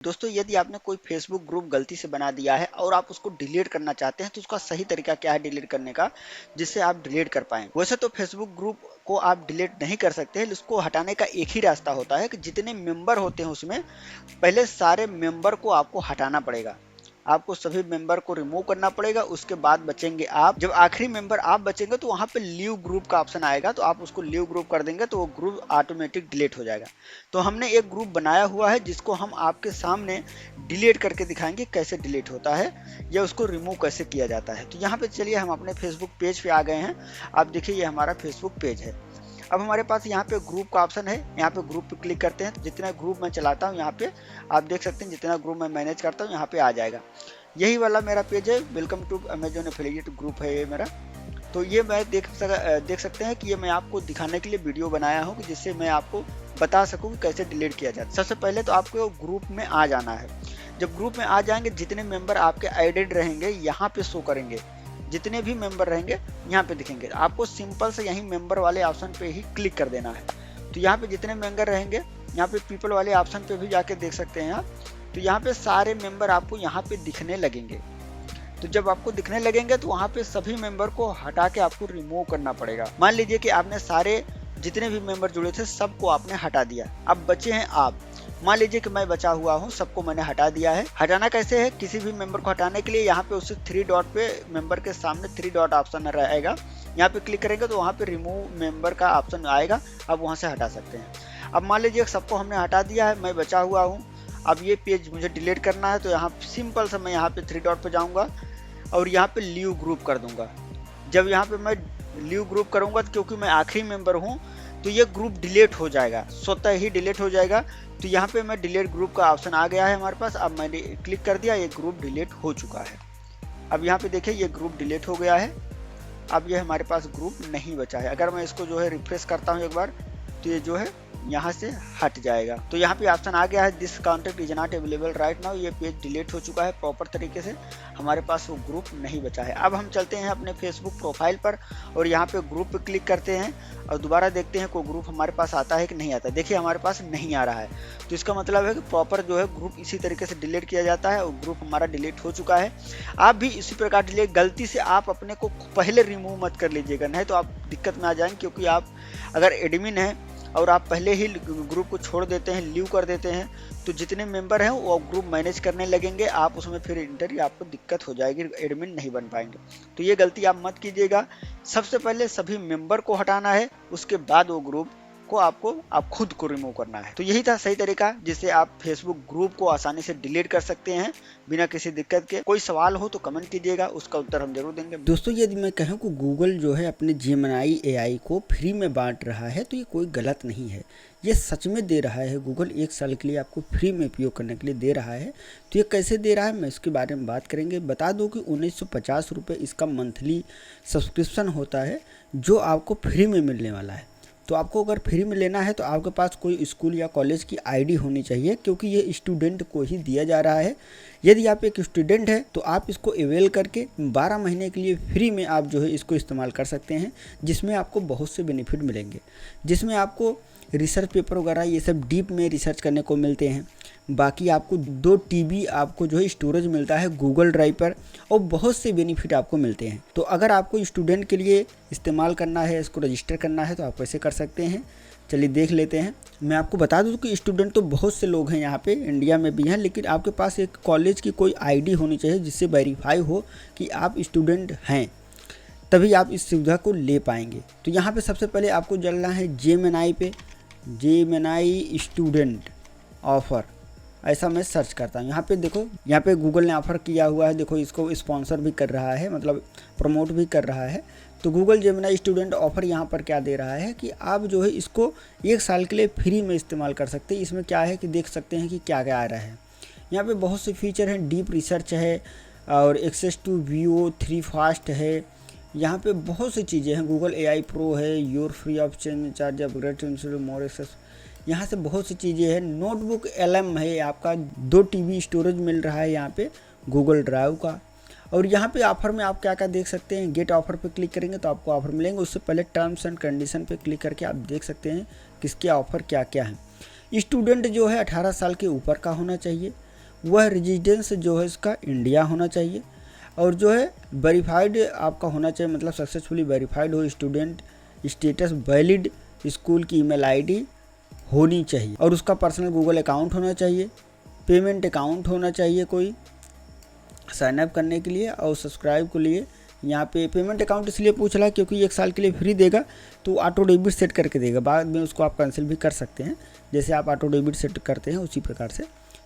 दोस्तों, यदि आपने कोई फेसबुक ग्रुप गलती से बना दिया है और आप उसको डिलीट करना चाहते हैं तो उसका सही तरीका क्या है डिलीट करने का, जिससे आप डिलीट कर पाएं। वैसे तो फेसबुक ग्रुप को आप डिलीट नहीं कर सकते हैं, उसको हटाने का एक ही रास्ता होता है कि जितने मेंबर होते हैं उसमें पहले सारे मेंबर को आपको हटाना पड़ेगा। आपको सभी मेंबर को रिमूव करना पड़ेगा, उसके बाद बचेंगे आप। जब आखिरी मेंबर आप बचेंगे तो वहां पे लीव ग्रुप का ऑप्शन आएगा, तो आप उसको लीव ग्रुप कर देंगे तो वो ग्रुप ऑटोमेटिक डिलीट हो जाएगा। तो हमने एक ग्रुप बनाया हुआ है जिसको हम आपके सामने डिलीट करके दिखाएंगे कैसे डिलीट होता है या उसको रिमूव कैसे किया जाता है। तो यहाँ पे चलिए हम अपने फेसबुक पेज पे आ गए हैं। आप देखिए ये हमारा फेसबुक पेज है। अब हमारे पास यहाँ पे ग्रुप का ऑप्शन है, यहाँ पे ग्रुप पे क्लिक करते हैं तो जितना ग्रुप मैं चलाता हूँ यहाँ पे आप देख सकते हैं, जितना ग्रुप मैं मैनेज करता हूँ यहाँ पे आ जाएगा। यही वाला मेरा पेज है, welcome to Amazon affiliate group है ये मेरा। तो ये मैं देख सकते हैं कि ये मैं आपको दिखाने के लिए वीडियो बनाया हूँ कि जिससे मैं आपको बता सकूँ कि कैसे डिलीट किया जाता है। सबसे पहले तो आपको ग्रुप में आ जाना है। जब ग्रुप में आ जाएंगे जितने मेंबर आपके एडेड रहेंगे यहाँ पे शो करेंगे, जितने भी मेंबर रहेंगे यहाँ पे दिखेंगे। आपको सिंपल से यहीं मेंबर वाले ऑप्शन पे ही क्लिक कर देना है। तो यहाँ पे जितने मेंबर रहेंगे यहाँ पे पीपल वाले ऑप्शन पे भी जाके देख सकते हैं आप। तो यहाँ पे सारे मेंबर आपको यहाँ पे दिखने लगेंगे। तो जब आपको दिखने लगेंगे तो वहाँ पे सभी मेंबर को हटा के आपको रिमूव करना पड़ेगा। मान लीजिए कि आपने सारे जितने भी मेंबर जुड़े थे सबको आपने हटा दिया, अब बचे हैं आप। मान लीजिए कि मैं बचा हुआ हूँ, सबको मैंने हटा दिया है। हटाना कैसे है, किसी भी मेंबर को हटाने के लिए यहाँ पे उसे 3 डॉट पे मेंबर के सामने 3 डॉट ऑप्शन रहेगा, यहाँ पे क्लिक करेंगे तो वहाँ पे रिमूव मेंबर का ऑप्शन आएगा, अब वहाँ से हटा सकते हैं। अब मान लीजिए सबको हमने हटा दिया है, मैं बचा हुआ हूँ। अब ये पेज मुझे डिलीट करना है तो यहाँ सिंपल से मैं यहाँ पे 3 डॉट पे जाऊँगा और यहाँ पे लीव ग्रुप कर दूंगा। जब यहाँ पे मैं लीव ग्रुप करूंगा तो क्योंकि मैं आखिरी मेंबर हूँ तो ये ग्रुप डिलीट हो जाएगा, स्वतः ही डिलीट हो जाएगा। तो यहाँ पे मैं डिलीट ग्रुप का ऑप्शन आ गया है हमारे पास। अब मैंने क्लिक कर दिया, ये ग्रुप डिलीट हो चुका है। अब यहाँ पे देखिए ये ग्रुप डिलीट हो गया है। अब ये हमारे पास ग्रुप नहीं बचा है। अगर मैं इसको जो है रिफ्रेश करता हूँ एक बार तो ये जो है यहाँ से हट जाएगा। तो यहाँ पे ऑप्शन आ गया है this contact is not available right now. ये पेज डिलीट हो चुका है प्रॉपर तरीके से, हमारे पास वो ग्रुप नहीं बचा है। अब हम चलते हैं अपने फेसबुक प्रोफाइल पर और यहाँ पे ग्रुप पे क्लिक करते हैं और दोबारा देखते हैं कोई ग्रुप हमारे पास आता है कि नहीं आता है। देखिए हमारे पास नहीं आ रहा है, तो इसका मतलब है कि प्रॉपर जो है ग्रुप इसी तरीके से डिलीट किया जाता है और ग्रुप हमारा डिलीट हो चुका है। आप भी इसी प्रकार डिलीट, गलती से आप अपने को पहले रिमूव मत कर लीजिएगा, नहीं तो आप दिक्कत में आ जाएंगे। क्योंकि आप अगर एडमिन है और आप पहले ही ग्रुप को छोड़ देते हैं, लीव कर देते हैं, तो जितने मेंबर हैं वो ग्रुप मैनेज करने लगेंगे, आप उसमें फिर इंटर आपको दिक्कत हो जाएगी, एडमिन नहीं बन पाएंगे। तो ये गलती आप मत कीजिएगा। सबसे पहले सभी मेंबर को हटाना है, उसके बाद वो ग्रुप को आप खुद को रिमूव करना है। तो यही था सही तरीका जिससे आप फेसबुक ग्रुप को आसानी से डिलीट कर सकते हैं बिना किसी दिक्कत के। कोई सवाल हो तो कमेंट कीजिएगा, उसका उत्तर हम जरूर देंगे। दोस्तों, यदि मैं कहूँ कि गूगल जो है अपने जेमिनी एआई को फ्री में बांट रहा है तो ये कोई गलत नहीं है, ये सच में दे रहा है। गूगल 1 साल के लिए आपको फ्री में उपयोग करने के लिए दे रहा है। तो ये कैसे दे रहा है मैं इसके बारे में बात करेंगे। बता दो कि 1950 रुपये इसका मंथली सब्सक्रिप्शन होता है जो आपको फ्री में मिलने वाला है। तो आपको अगर फ्री में लेना है तो आपके पास कोई स्कूल या कॉलेज की आईडी होनी चाहिए, क्योंकि ये स्टूडेंट को ही दिया जा रहा है। यदि आप एक स्टूडेंट हैं तो आप इसको अवेल करके 12 महीने के लिए फ्री में आप जो है इसको इस्तेमाल कर सकते हैं, जिसमें आपको बहुत से बेनिफिट मिलेंगे, जिसमें आपको रिसर्च पेपर वगैरह ये सब डीप में रिसर्च करने को मिलते हैं। बाकी आपको 2 TB आपको जो है स्टोरेज मिलता है गूगल ड्राइव पर, और बहुत से बेनिफिट आपको मिलते हैं। तो अगर आपको स्टूडेंट के लिए इस्तेमाल करना है, इसको रजिस्टर करना है तो आप कैसे कर सकते हैं, चलिए देख लेते हैं। मैं आपको बता दूं कि स्टूडेंट तो बहुत से लोग हैं यहाँ पे, इंडिया में भी हैं, लेकिन आपके पास एक कॉलेज की कोई आईडी होनी चाहिए जिससे वेरीफाई हो कि आप स्टूडेंट हैं, तभी आप इस सुविधा को ले पाएंगे। तो यहाँ पे सबसे पहले आपको चलना है जेमिनी पे, जेमिनी स्टूडेंट ऑफ़र, ऐसा मैं सर्च करता हूँ। यहाँ पे देखो, यहाँ पे गूगल ने ऑफ़र किया हुआ है, देखो इसको स्पॉन्सर भी कर रहा है, मतलब प्रमोट भी कर रहा है। तो गूगल जेमिनी स्टूडेंट ऑफ़र यहाँ पर क्या दे रहा है कि आप जो है इसको 1 साल के लिए फ्री में इस्तेमाल कर सकते हैं। इसमें क्या है कि देख सकते हैं कि क्या क्या आ रहा है। यहाँ पे बहुत से फीचर हैं, डीप रिसर्च है और एक्सेस टू VO3 फास्ट है। यहाँ पे बहुत सी चीज़ें हैं, गूगल AI प्रो है, your free of charge upgrade to install more access, यहाँ से बहुत सी चीज़ें हैं। नोटबुक LM है, आपका 2 TB स्टोरेज मिल रहा है यहाँ पे गूगल ड्राइव का। और यहाँ पे ऑफ़र में आप क्या क्या देख सकते हैं, गेट ऑफ़र पे क्लिक करेंगे तो आपको ऑफ़र मिलेंगे। उससे पहले टर्म्स एंड कंडीशन पे क्लिक करके आप देख सकते हैं किसके ऑफ़र क्या क्या है। स्टूडेंट जो है 18 साल के ऊपर का होना चाहिए, वह रेजिडेंस जो है इसका इंडिया होना चाहिए, और जो है वेरीफाइड आपका होना चाहिए, मतलब सक्सेसफुली वेरीफाइड हो, स्टूडेंट स्टेटस वैलिड, स्कूल की ईमेल आईडी होनी चाहिए, और उसका पर्सनल गूगल अकाउंट होना चाहिए, पेमेंट अकाउंट होना चाहिए कोई साइनअप करने के लिए और सब्सक्राइब के लिए। यहाँ पे पेमेंट अकाउंट इसलिए पूछ रहा है क्योंकि 1 साल के लिए फ्री देगा, तो ऑटो डेबिट सेट करके देगा, बाद में उसको आप कैंसिल भी कर सकते हैं, जैसे आप ऑटो डेबिट सेट करते हैं उसी प्रकार से।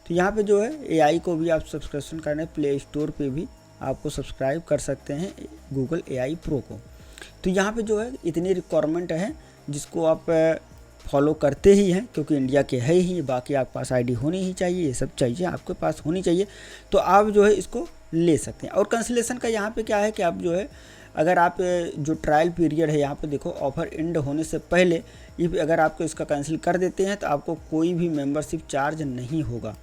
तो यहाँ पे जो है एआई को भी आप सब्सक्रिप्शन करने प्ले स्टोर पे भी आपको सब्सक्राइब कर सकते हैं गूगल एआई प्रो को। तो यहाँ पे जो है इतनी रिक्वायरमेंट है जिसको आप फॉलो करते ही हैं, क्योंकि इंडिया के है ही, बाकी आपके पास आईडी होनी ही चाहिए, ये सब चाहिए आपके पास होनी चाहिए, तो आप जो है इसको ले सकते हैं। और कैंसिलेशन का यहाँ पे क्या है कि आप जो है अगर आप जो ट्रायल पीरियड है यहाँ पे देखो, ऑफर एंड होने से पहले अगर आपको इसका कैंसिल कर देते हैं तो आपको कोई भी मेंबरशिप चार्ज नहीं होगा।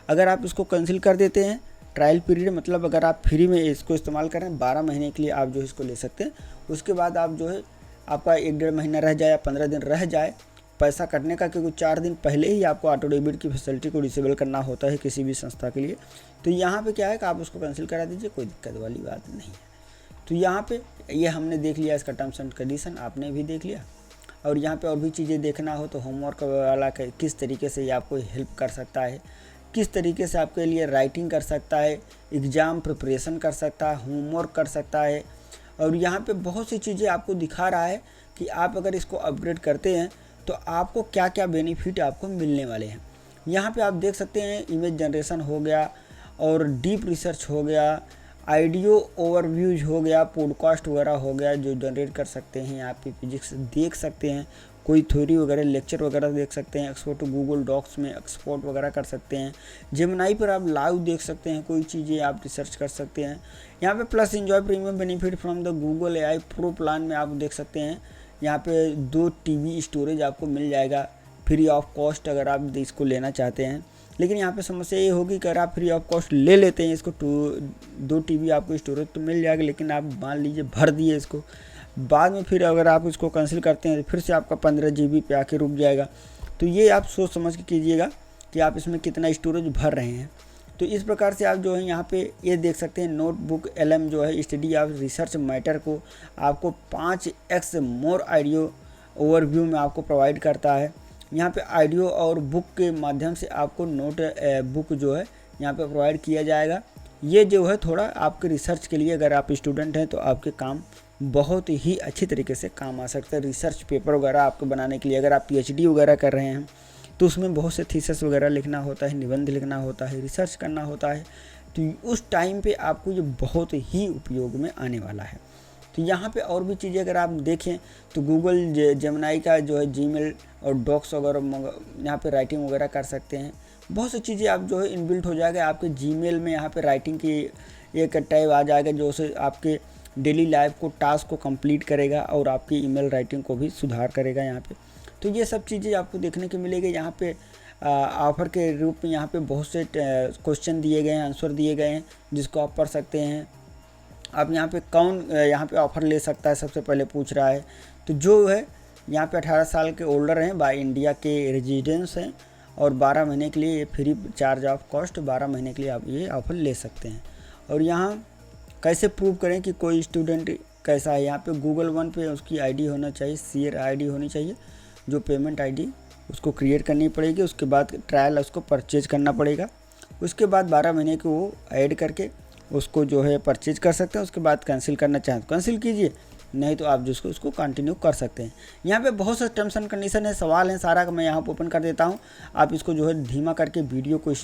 अगर आप इसको कैंसिल कर देते हैं ट्रायल पीरियड, मतलब अगर आप फ्री में इसको इस्तेमाल कर रहे हैं 12 महीने के लिए आप जो इसको ले सकते हैं, उसके बाद आप जो है आपका 1-1.5 महीना रह जाए या 15 दिन रह जाए पैसा कटने का, क्योंकि 4 दिन पहले ही आपको ऑटो डेबिट की फैसिलिटी को डिसेबल करना होता है किसी भी संस्था के लिए। तो यहाँ पे क्या है कि आप उसको कैंसिल करा दीजिए, कोई दिक्कत वाली बात नहीं है। तो यहाँ पे ये हमने देख लिया इसका टर्म्स एंड कंडीशन, आपने भी देख लिया। और यहाँ पे और भी चीज़ें देखना हो तो होमवर्क वाला किस तरीके से ये आपको हेल्प कर सकता है, किस तरीके से आपके लिए राइटिंग कर सकता है, एग्ज़ाम प्रिपरेशन कर सकता है, होमवर्क कर सकता है। और यहाँ पे बहुत सी चीज़ें आपको दिखा रहा है कि आप अगर इसको अपग्रेड करते हैं तो आपको क्या क्या बेनिफिट आपको मिलने वाले हैं। यहाँ पे आप देख सकते हैं इमेज जनरेशन हो गया, और डीप रिसर्च हो गया, आइडियो ओवरव्यूज हो गया, पॉडकास्ट वगैरह हो गया जो जनरेट कर सकते हैं। यहाँ पे फिजिक्स देख सकते हैं, कोई थ्योरी वगैरह लेक्चर वगैरह देख सकते हैं, एक्सपोर्ट गूगल डॉक्स में एक्सपोर्ट वगैरह कर सकते हैं। जेमिनाई पर आप लाइव देख सकते हैं, कोई चीज़ें आप रिसर्च कर सकते हैं। यहाँ पे plus enjoy premium benefit from the Google AI pro plan में आप देख सकते हैं, यहाँ पे 2 टीबी स्टोरेज आपको मिल जाएगा फ्री ऑफ कॉस्ट अगर आप इसको लेना चाहते हैं। लेकिन यहाँ पे समस्या ये होगी कि अगर आप फ्री ऑफ कॉस्ट ले लेते हैं इसको 2 टीबी आपको स्टोरेज तो मिल जाएगा, लेकिन आप मान लीजिए भर दिए इसको, बाद में फिर अगर आप इसको कैंसिल करते हैं तो फिर से आपका 15 GB पे आके रुक जाएगा। तो ये आप सोच समझ के कीजिएगा कि आप इसमें कितना स्टोरेज भर रहे हैं। तो इस प्रकार से आप जो है यहाँ पे ये देख सकते हैं नोटबुक LM जो है स्टडी ऑफ रिसर्च मैटर को आपको 5x मोर आइडियो ओवरव्यू में आपको प्रोवाइड करता है। यहाँ पे आइडियो और बुक के माध्यम से आपको नोट बुक जो है यहाँ पे प्रोवाइड किया जाएगा। ये जो है थोड़ा आपके रिसर्च के लिए, अगर आप स्टूडेंट हैं तो आपके काम बहुत ही अच्छी तरीके से काम आ सकता है। रिसर्च पेपर वगैरह आपको बनाने के लिए, अगर आप PhD वगैरह कर रहे हैं तो उसमें बहुत से थीसिस वगैरह लिखना होता है, निबंध लिखना होता है, रिसर्च करना होता है, तो उस टाइम पे आपको ये बहुत ही उपयोग में आने वाला है। तो यहाँ पे और भी चीज़ें अगर आप देखें तो गूगल जेमिनाई का जो है जीमेल और डॉक्स वगैरह यहाँ पे राइटिंग वगैरह कर सकते हैं। बहुत सी चीज़ें आप जो है इनबिल्ट हो जाएगा आपके जीमेल में। यहाँ पे राइटिंग की एक टैब आ जाएगा जो से आपके डेली लाइफ को टास्क को कंप्लीट करेगा और आपकी ईमेल राइटिंग को भी सुधार करेगा यहाँ पे। तो ये सब चीज़ें आपको देखने को मिलेगी। यहाँ पे ऑफ़र के रूप में यहाँ पे बहुत से क्वेश्चन दिए गए हैं, आंसर दिए गए हैं जिसको आप पढ़ सकते हैं। अब यहाँ पे कौन यहाँ पे ऑफ़र ले सकता है सबसे पहले पूछ रहा है, तो जो है यहाँ पे 18 साल के ओल्डर हैं, बाय इंडिया के रेजिडेंस हैं और 12 महीने के लिए फ्री चार्ज ऑफ कॉस्ट 12 महीने के लिए आप ये ऑफ़र ले सकते हैं। और यहाँ कैसे प्रूव करें कि कोई स्टूडेंट कैसा है, यहाँ पे गूगल वन पे उसकी आईडी होना चाहिए, शेयर आईडी होनी चाहिए, जो पेमेंट आईडी उसको क्रिएट करनी पड़ेगी। उसके बाद ट्रायल उसको परचेज करना पड़ेगा। उसके बाद 12 महीने को वो ऐड करके उसको जो है परचेज कर सकते हैं। उसके बाद कैंसिल करना चाहें तो कैंसिल कीजिए, नहीं तो आप जिसको उसको कंटिन्यू कर सकते हैं। यहाँ पे बहुत से टर्म्स एंड कंडीशन है, सवाल हैं, सारा मैं यहाँ पर ओपन कर देता हूँ। आप इसको जो है धीमा करके वीडियो को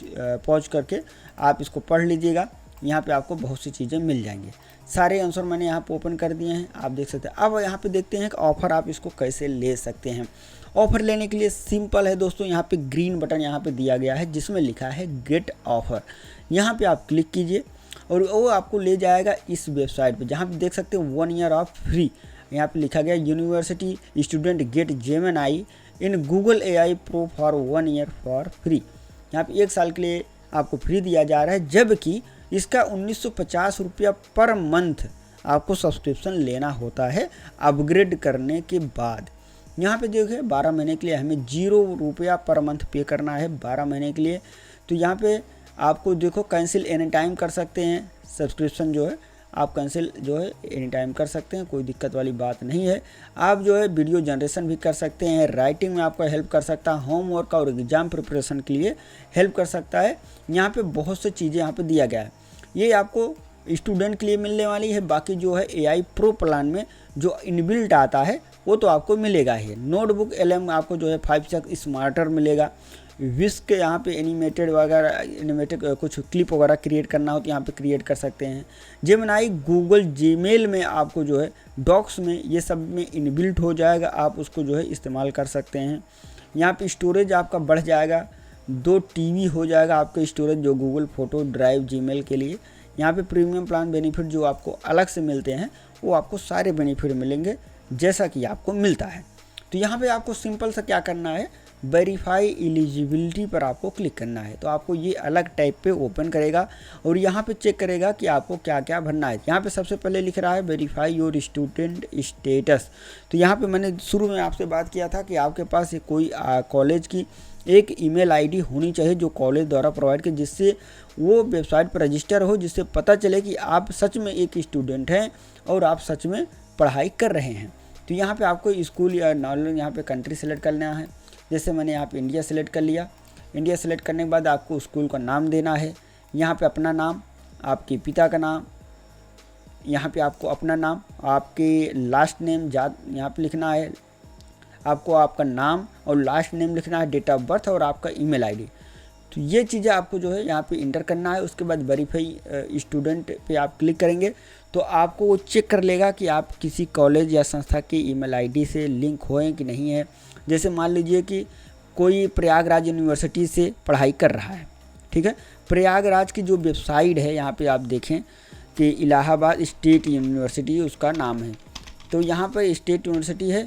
पॉज करके आप इसको पढ़ लीजिएगा। यहाँ पे आपको बहुत सी चीज़ें मिल जाएंगी। सारे आंसर मैंने यहाँ पे ओपन कर दिए हैं, आप देख सकते हैं। अब यहाँ पे देखते हैं कि ऑफ़र आप इसको कैसे ले सकते हैं। ऑफ़र लेने के लिए सिंपल है दोस्तों, यहाँ पे ग्रीन बटन यहाँ पे दिया गया है जिसमें लिखा है गेट ऑफ़र। यहाँ पे आप क्लिक कीजिए और वो आपको ले जाएगा इस वेबसाइट पे, जहाँ पे देख सकते हैं 1 ईयर ऑफ फ्री। यहाँ पे लिखा गया university student gate Gemini in Google AI pro for 1 year for free. यहाँ पे 1 साल के लिए आपको फ्री दिया जा रहा है, जबकि इसका 1950 रुपया पर मंथ आपको सब्सक्रिप्शन लेना होता है अपग्रेड करने के बाद। यहाँ पे देखिए 12 महीने के लिए हमें 0 रुपया पर मंथ पे करना है 12 महीने के लिए। तो यहाँ पे आपको देखो कैंसिल एनी टाइम कर सकते हैं, सब्सक्रिप्शन जो है आप कैंसिल जो है एनी टाइम कर सकते हैं, कोई दिक्कत वाली बात नहीं है। आप जो है वीडियो जनरेशन भी कर सकते हैं, राइटिंग में आपको हेल्प कर सकता है, होमवर्क और एग्ज़ाम प्रिपरेशन के लिए हेल्प कर सकता है। यहाँ पे बहुत सी चीज़ें यहाँ पे दिया गया है, ये आपको स्टूडेंट के लिए मिलने वाली है। बाकी जो है AI प्रो प्लान में जो इनबिल्ट आता है वो तो आपको मिलेगा ही। नोटबुक LM आपको जो है 5 तक स्मार्टर मिलेगा। विस्क के यहाँ पे एनिमेटेड वगैरह एनिमेटेड कुछ क्लिप वगैरह क्रिएट करना हो तो यहाँ पे क्रिएट कर सकते हैं। जेमिनाई गूगल जीमेल में आपको जो है डॉक्स में ये सब में इनबिल्ट हो जाएगा, आप उसको जो है इस्तेमाल कर सकते हैं। यहाँ पे स्टोरेज आपका बढ़ जाएगा, 2 TB हो जाएगा आपका स्टोरेज जो गूगल फोटो ड्राइव जीमेल के लिए। यहाँ पे प्रीमियम प्लान बेनिफिट जो आपको अलग से मिलते हैं वो आपको सारे बेनिफिट मिलेंगे जैसा कि आपको मिलता है। तो यहाँ पे आपको सिंपल सा क्या करना है, वेरीफाई एलिजिबिलिटी पर आपको क्लिक करना है। तो आपको ये अलग टाइप पे ओपन करेगा और यहाँ पे चेक करेगा कि आपको क्या क्या भरना है। यहाँ पे सबसे पहले लिख रहा है वेरीफाई योर स्टूडेंट स्टेटस। तो यहाँ पे मैंने शुरू में आपसे बात किया था कि आपके पास कोई कॉलेज की एक ईमेल आईडी होनी चाहिए जो कॉलेज द्वारा प्रोवाइड की, जिससे वो वेबसाइट पर रजिस्टर हो, जिससे पता चले कि आप सच में एक स्टूडेंट हैं और आप सच में पढ़ाई कर रहे हैं। तो यहाँ पे आपको स्कूल या नॉलेज यहाँ पे कंट्री सेलेक्ट करना है। जैसे मैंने यहाँ पे इंडिया सेलेक्ट कर लिया। इंडिया सेलेक्ट करने के बाद आपको स्कूल का नाम देना है। यहाँ पे अपना नाम, आपके पिता का नाम, यहाँ पे आपको अपना नाम, आपके लास्ट नेम जात यहाँ पे लिखना है, आपको आपका नाम और लास्ट नेम लिखना है, डेट ऑफ बर्थ और आपका ईमेल आईडी। तो ये चीज़ें आपको जो है यहाँ पे इंटर करना है। उसके बाद वेरीफाई स्टूडेंट पे आप क्लिक करेंगे तो आपको वो चेक कर लेगा कि आप किसी कॉलेज या संस्था की ईमेल आईडी से लिंक हुए कि नहीं है। जैसे मान लीजिए कि कोई प्रयागराज यूनिवर्सिटी से पढ़ाई कर रहा है, ठीक है। प्रयागराज की जो वेबसाइट है यहाँ पे आप देखें कि इलाहाबाद स्टेट यूनिवर्सिटी उसका नाम है। तो यहाँ पर स्टेट यूनिवर्सिटी है,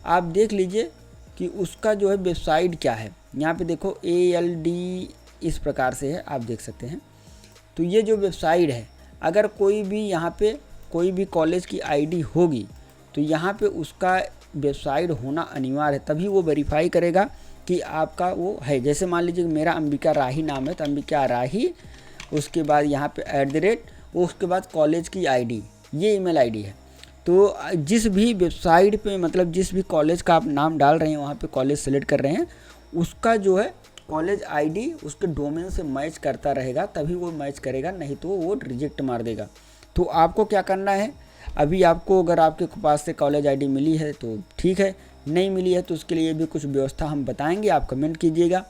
आप देख लीजिए कि उसका जो है वेबसाइट क्या है। यहाँ पे देखो ALD इस प्रकार से है, आप देख सकते हैं। तो ये जो वेबसाइट है, अगर कोई भी यहाँ पे कोई भी कॉलेज की आईडी होगी तो यहाँ पे उसका वेबसाइट होना अनिवार्य है, तभी वो वेरीफाई करेगा कि आपका वो है। जैसे मान लीजिए मेरा अंबिका राही नाम है तो अंबिका राही, उसके बाद यहाँ पे @ उसके बाद कॉलेज की आईडी, ये ईमेल आईडी है। तो जिस भी वेबसाइट पे मतलब जिस भी कॉलेज का आप नाम डाल रहे हैं वहाँ पे कॉलेज सेलेक्ट कर रहे हैं, उसका जो है कॉलेज आईडी उसके डोमेन से मैच करता रहेगा, तभी वो मैच करेगा, नहीं तो वो रिजेक्ट मार देगा। तो आपको क्या करना है, अभी आपको अगर आपके पास से कॉलेज आईडी मिली है तो ठीक है, नहीं मिली है तो उसके लिए भी कुछ व्यवस्था हम बताएंगे, आप कमेंट कीजिएगा।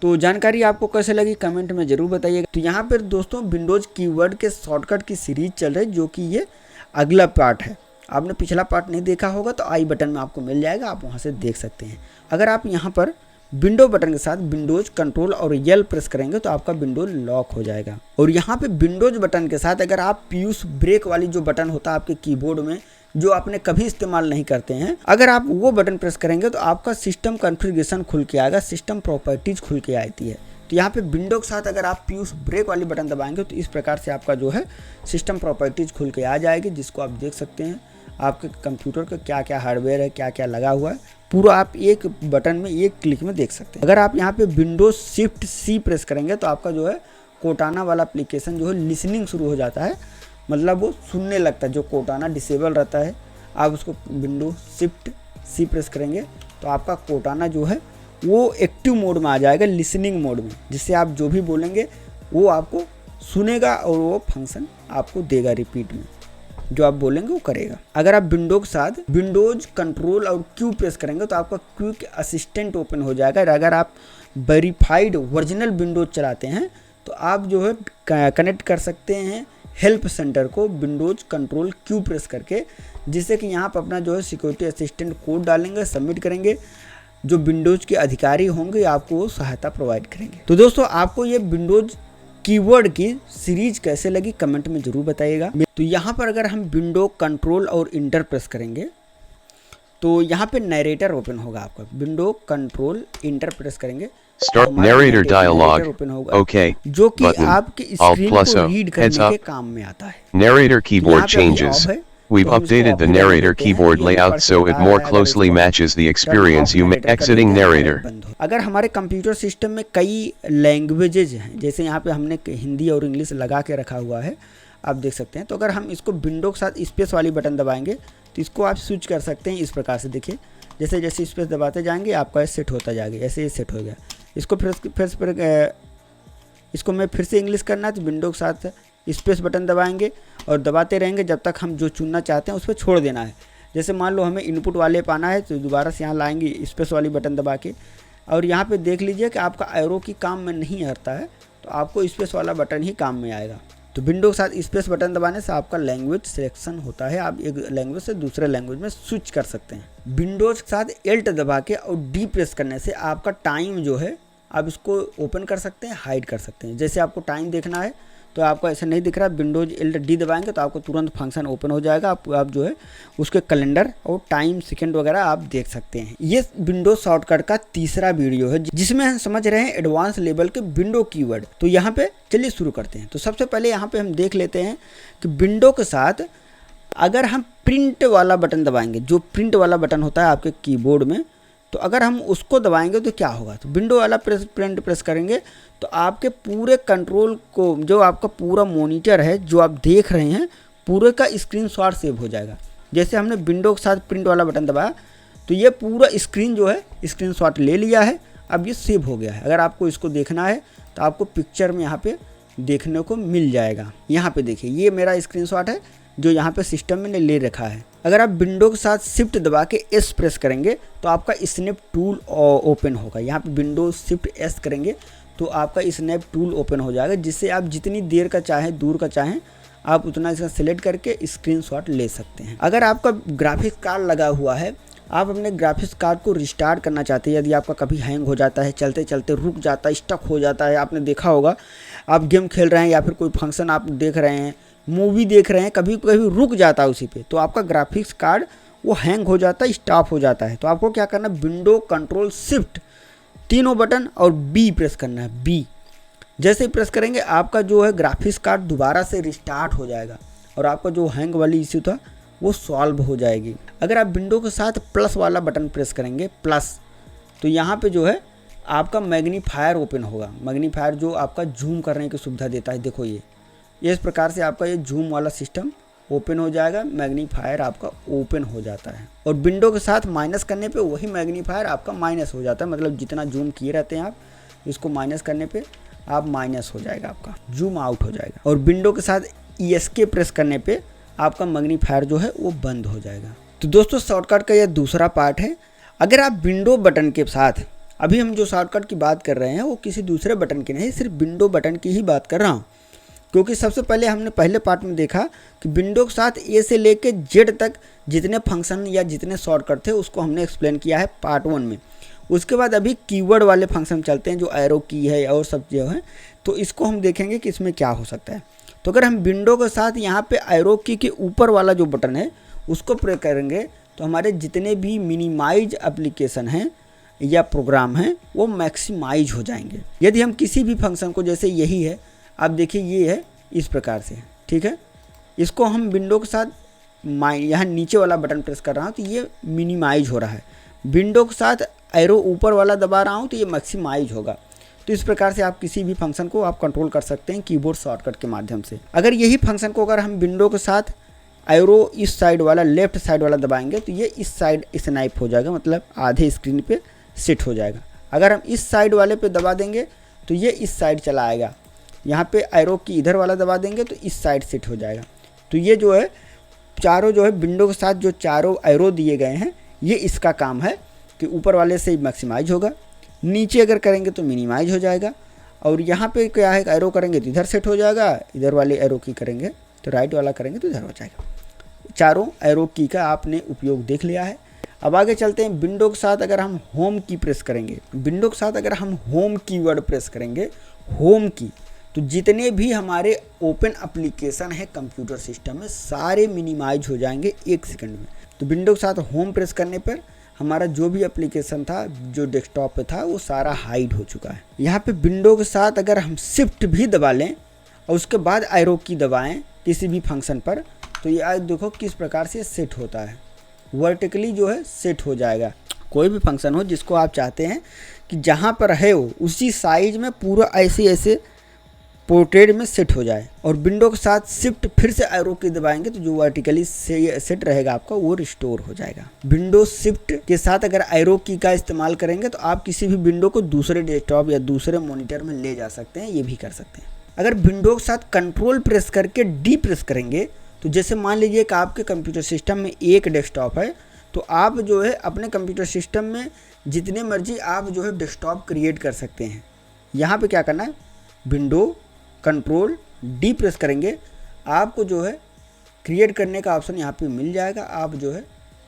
तो जानकारी आपको कैसे लगी कमेंट में ज़रूर बताइएगा। तो यहाँ पर दोस्तों विंडोज़ कीवर्ड के शॉर्टकट की सीरीज चल रही है, जो कि ये अगला पार्ट है। आपने पिछला पार्ट नहीं देखा होगा तो आई बटन में आपको मिल जाएगा, आप वहाँ से देख सकते हैं। अगर आप यहाँ पर विंडो बटन के साथ विंडोज कंट्रोल और L प्रेस करेंगे तो आपका विंडो लॉक हो जाएगा। और यहाँ पे विंडोज बटन के साथ अगर आप पीयूष ब्रेक वाली जो बटन होता है आपके कीबोर्ड में, जो आपने कभी इस्तेमाल नहीं करते हैं, अगर आप वो बटन प्रेस करेंगे तो आपका सिस्टम कॉन्फ़िगरेशन खुल के आएगा, सिस्टम प्रॉपर्टीज खुल के आती है। तो यहाँ पे विंडो के साथ अगर आप पीयूष ब्रेक वाली बटन दबाएंगे तो इस प्रकार से आपका जो है सिस्टम प्रॉपर्टीज खुल के आ जाएगी, जिसको आप देख सकते हैं आपके कंप्यूटर का क्या क्या हार्डवेयर है, क्या क्या लगा हुआ है, पूरा आप एक बटन में एक क्लिक में देख सकते हैं। अगर आप यहाँ पे विंडोज शिफ्ट C प्रेस करेंगे तो आपका जो है कोटाना वाला एप्लीकेशन जो है लिसनिंग शुरू हो जाता है, मतलब वो सुनने लगता है। जो कोटाना डिसेबल रहता है, आप उसको विंडोज शिफ्ट C प्रेस करेंगे तो आपका कोटाना जो है वो एक्टिव मोड में आ जाएगा, लिसनिंग मोड में, जिससे आप जो भी बोलेंगे वो आपको सुनेगा और वो फंक्शन आपको देगा, रिपीट में जो आप बोलेंगे वो करेगा। अगर आप विंडो के साथ विंडोज कंट्रोल और Q प्रेस करेंगे तो आपका क्विक असिस्टेंट ओपन हो जाएगा। अगर आप वेरीफाइड ओरिजिनल विंडोज चलाते हैं तो आप जो है कनेक्ट कर सकते हैं हेल्प सेंटर को विंडोज कंट्रोल Q प्रेस करके, जिससे कि यहाँ पर अपना जो है सिक्योरिटी असिस्टेंट कोड डालेंगे, सबमिट करेंगे, जो विंडोज के अधिकारी होंगे आपको सहायता प्रोवाइड करेंगे। तो दोस्तों आपको ये विंडोज कीवर्ड की सीरीज कैसे लगी कमेंट में जरूर बताइएगा। तो यहाँ पर अगर हम विंडो कंट्रोल और इंटर प्रेस करेंगे तो यहाँ पे नरेटर ओपन होगा। आपका विंडो कंट्रोल इंटर प्रेस करेंगे, Start narrator dialog. ओपन होगा, Okay. जो कि Button. आपके Alt स्क्रीन plus को O. रीड Heads करने up. के काम में आता है। Narrator यहाँ keyboard पे अभी changes. ऑफ है, We've तो हम इसको updated the ऑफ भी रहने narrator देते हैं, keyboard ये हमें layout पढ़ के so बता it more रहा है। अगर closely इसको matches the turn experience of you narrator कर exiting देते हैं, हमारा narrator. बंद हो। अगर हमारे कंप्यूटर सिस्टम में कई लैंग्वेजेज हैं, जैसे यहाँ पे हमने हिंदी और इंग्लिश लगा के रखा हुआ है, आप देख सकते हैं। तो अगर हम इसको विंडो के साथ स्पेस वाली बटन दबाएंगे तो इसको आप स्विच कर सकते हैं इस प्रकार से। देखिए जैसे जैसे स्पेस दबाते जाएंगे आपका सेट होता जाएगा, ऐसे ही सेट हो गया। इसको इसको मैं फिर से इंग्लिश करना है तो विंडो के साथ स्पेस बटन दबाएंगे और दबाते रहेंगे जब तक हम जो चुनना चाहते हैं उस पर छोड़ देना है। जैसे मान लो हमें इनपुट वाले पाना है तो दोबारा से यहाँ लाएंगे स्पेस वाली बटन दबा के, और यहाँ पे देख लीजिए कि आपका एरो की काम में नहीं आता है, तो आपको स्पेस वाला बटन ही काम में आएगा। तो विंडो के साथ स्पेस बटन दबाने से आपका लैंग्वेज सिलेक्शन होता है, आप एक लैंग्वेज से दूसरे लैंग्वेज में स्विच कर सकते हैं। विंडोज़ के साथ एल्ट दबा के और डी प्रेस करने से आपका टाइम जो है आप इसको ओपन कर सकते हैं, हाइड कर सकते हैं। जैसे आपको टाइम देखना है तो आपको ऐसा नहीं दिख रहा, विंडोज एल्ट डी दबाएंगे तो आपको तुरंत फंक्शन ओपन हो जाएगा। आप जो है उसके कैलेंडर और टाइम सेकंड वगैरह आप देख सकते हैं। ये विंडोज शॉर्टकट का तीसरा वीडियो है जिसमें हम समझ रहे हैं एडवांस लेवल के विंडो कीवर्ड। तो यहाँ पे चलिए शुरू करते हैं। तो सबसे पहले यहाँ पे हम देख लेते हैं कि विंडो के साथ अगर हम प्रिंट वाला बटन दबाएंगे, जो प्रिंट वाला बटन होता है आपके कीबोर्ड में, तो अगर हम उसको दबाएंगे तो क्या होगा। तो विंडो वाला प्रिंट प्रेस करेंगे तो आपके पूरे कंट्रोल को, जो आपका पूरा मॉनिटर है जो आप देख रहे हैं, पूरे का स्क्रीनशॉट सेव हो जाएगा। जैसे हमने विंडो के साथ प्रिंट वाला बटन दबाया तो ये पूरा स्क्रीन जो है स्क्रीनशॉट ले लिया है, अब ये सेव हो गया है। अगर आपको इसको देखना है तो आपको पिक्चर में यहाँ पे देखने को मिल जाएगा। यहाँ पे देखिए ये मेरा स्क्रीनशॉट है जो यहाँ पे सिस्टम में ले रखा है। अगर आप विंडो के साथ शिफ्ट दबा के एस प्रेस करेंगे तो आपका स्नैप टूल ओपन होगा। यहाँ पे विंडो शिफ्ट एस करेंगे तो आपका स्नैप टूल ओपन हो जाएगा, जिससे आप जितनी देर का चाहें, दूर का चाहें, आप उतना इसका सिलेक्ट करके स्क्रीनशॉट ले सकते हैं। अगर आपका ग्राफिक्स कार्ड लगा हुआ है, आप अपने ग्राफिक्स कार्ड को रिस्टार्ट करना चाहते हैं, यदि आपका कभी हैंग हो जाता है, चलते चलते रुक जाता है, स्टक हो जाता है, आपने देखा होगा, आप गेम खेल रहे हैं या फिर कोई फंक्शन आप देख रहे हैं, मूवी देख रहे हैं, कभी कभी रुक जाता है उसी पे, तो आपका ग्राफिक्स कार्ड वो हैंग हो जाता है, स्टॉप हो जाता है। तो आपको क्या करना है, विंडो कंट्रोल शिफ्ट तीनों बटन और बी प्रेस करना है। बी जैसे ही प्रेस करेंगे आपका जो है ग्राफिक्स कार्ड दोबारा से रिस्टार्ट हो जाएगा और आपका जो हैंग वाली इश्यू था वो सॉल्व हो जाएगी। अगर आप विंडो के साथ प्लस वाला बटन प्रेस करेंगे, प्लस, तो यहाँ पे जो है आपका मैग्नीफायर ओपन होगा। मैग्नीफायर जो आपका जूम करने की सुविधा देता है, देखो ये इस प्रकार से आपका ये जूम वाला सिस्टम ओपन हो जाएगा, मैग्नीफायर आपका ओपन हो जाता है। और विंडो के साथ माइनस करने पे वही मैग्नीफायर आपका माइनस हो जाता है, मतलब जितना जूम किए रहते हैं आप, इसको माइनस करने पे आप माइनस हो जाएगा, आपका जूम आउट हो जाएगा। और विंडो के साथ ESK प्रेस करने पे आपका मैग्नीफायर जो है वो बंद हो जाएगा। तो दोस्तों शॉर्टकट का यह दूसरा पार्ट है। अगर आप विंडो बटन के साथ, अभी हम जो शॉर्टकट की बात कर रहे हैं वो किसी दूसरे बटन की नहीं, सिर्फ विंडो बटन की ही बात कर रहा हूँ, क्योंकि सबसे पहले हमने पहले पार्ट में देखा कि विंडो के साथ ए से लेके जेड तक जितने फंक्शन या जितने शॉर्टकट थे उसको हमने एक्सप्लेन किया है पार्ट 1 में। उसके बाद अभी कीवर्ड वाले फंक्शन चलते हैं, जो एरो की है और सब जो है, तो इसको हम देखेंगे कि इसमें क्या हो सकता है। तो अगर हम विंडो के साथ यहाँ पे एरो की के ऊपर वाला जो बटन है उसको प्रेस करेंगे तो हमारे जितने भी मिनिमाइज एप्लीकेशन हैं या प्रोग्राम हैं वो मैक्सिमाइज हो जाएंगे। यदि हम किसी भी फंक्शन को, जैसे यही है, आप देखिए ये है इस प्रकार से, ठीक है, इसको हम विंडो के साथ यहाँ नीचे वाला बटन प्रेस कर रहा हूँ तो ये मिनिमाइज हो रहा है, विंडो के साथ एरो ऊपर वाला दबा रहा हूँ तो ये मैक्सिमाइज होगा। तो इस प्रकार से आप किसी भी फंक्शन को आप कंट्रोल कर सकते हैं कीबोर्ड शॉर्टकट के माध्यम से। अगर यही फंक्शन को अगर हम विंडो के साथ एरो इस साइड वाला, लेफ्ट साइड वाला दबाएंगे तो ये इस साइड स्नाइप हो जाएगा, मतलब आधे स्क्रीन पे सेट हो जाएगा। अगर हम इस साइड वाले पे दबा देंगे तो ये इस साइड चला आएगा, यहाँ पे एरो की इधर वाला दबा देंगे तो इस साइड सेट हो जाएगा। तो ये जो है चारों जो है विंडो के साथ जो चारों एरो दिए गए हैं, ये इसका काम है कि ऊपर वाले से मैक्सिमाइज होगा, नीचे अगर करेंगे तो मिनिमाइज हो जाएगा, और यहाँ पे क्या है, एरो करेंगे तो इधर सेट हो जाएगा, इधर वाले एरो की करेंगे तो राइट वाला करेंगे तो इधर हो जाएगा। चारों एरो की का आपने उपयोग देख लिया है। अब आगे चलते हैं। विंडो के साथ अगर हम होम की प्रेस करेंगे, विंडो के साथ अगर हम होम कीवर्ड प्रेस करेंगे, होम की, तो जितने भी हमारे ओपन एप्लीकेशन है कंप्यूटर सिस्टम में सारे मिनिमाइज हो जाएंगे 1 सेकंड में। तो विंडो के साथ होम प्रेस करने पर हमारा जो भी एप्लीकेशन था जो डेस्कटॉप पे था वो सारा हाइड हो चुका है। यहाँ पे विंडो के साथ अगर हम शिफ्ट भी दबा लें और उसके बाद एरो की दबाएं किसी भी फंक्शन पर, तो ये आज देखो किस प्रकार से सेट होता है, वर्टिकली जो है सेट हो जाएगा। कोई भी फंक्शन हो जिसको आप चाहते हैं कि जहाँ पर है वो उसी साइज में पूरा ऐसे पोर्ट्रेट में सेट हो जाए, और विंडो के साथ शिफ्ट फिर से एरो की दबाएंगे तो जो वर्टिकली सेट रहेगा आपका वो रिस्टोर हो जाएगा। विंडो शिफ्ट के साथ अगर एरो की का इस्तेमाल करेंगे तो आप किसी भी विंडो को दूसरे डेस्कटॉप या दूसरे मॉनिटर में ले जा सकते हैं, ये भी कर सकते हैं। अगर विंडो के साथ कंट्रोल प्रेस करके डी प्रेस करेंगे तो जैसे मान लीजिए कि आपके कंप्यूटर सिस्टम में एक डेस्कटॉप है, तो आप जो है अपने कंप्यूटर सिस्टम में जितने मर्जी आप जो है डेस्कटॉप क्रिएट कर सकते हैं। यहाँ पे क्या करना है, विंडो कंट्रोल डी प्रेस करेंगे, आपको जो है क्रिएट करने का ऑप्शन यहाँ पे मिल जाएगा। आप जो है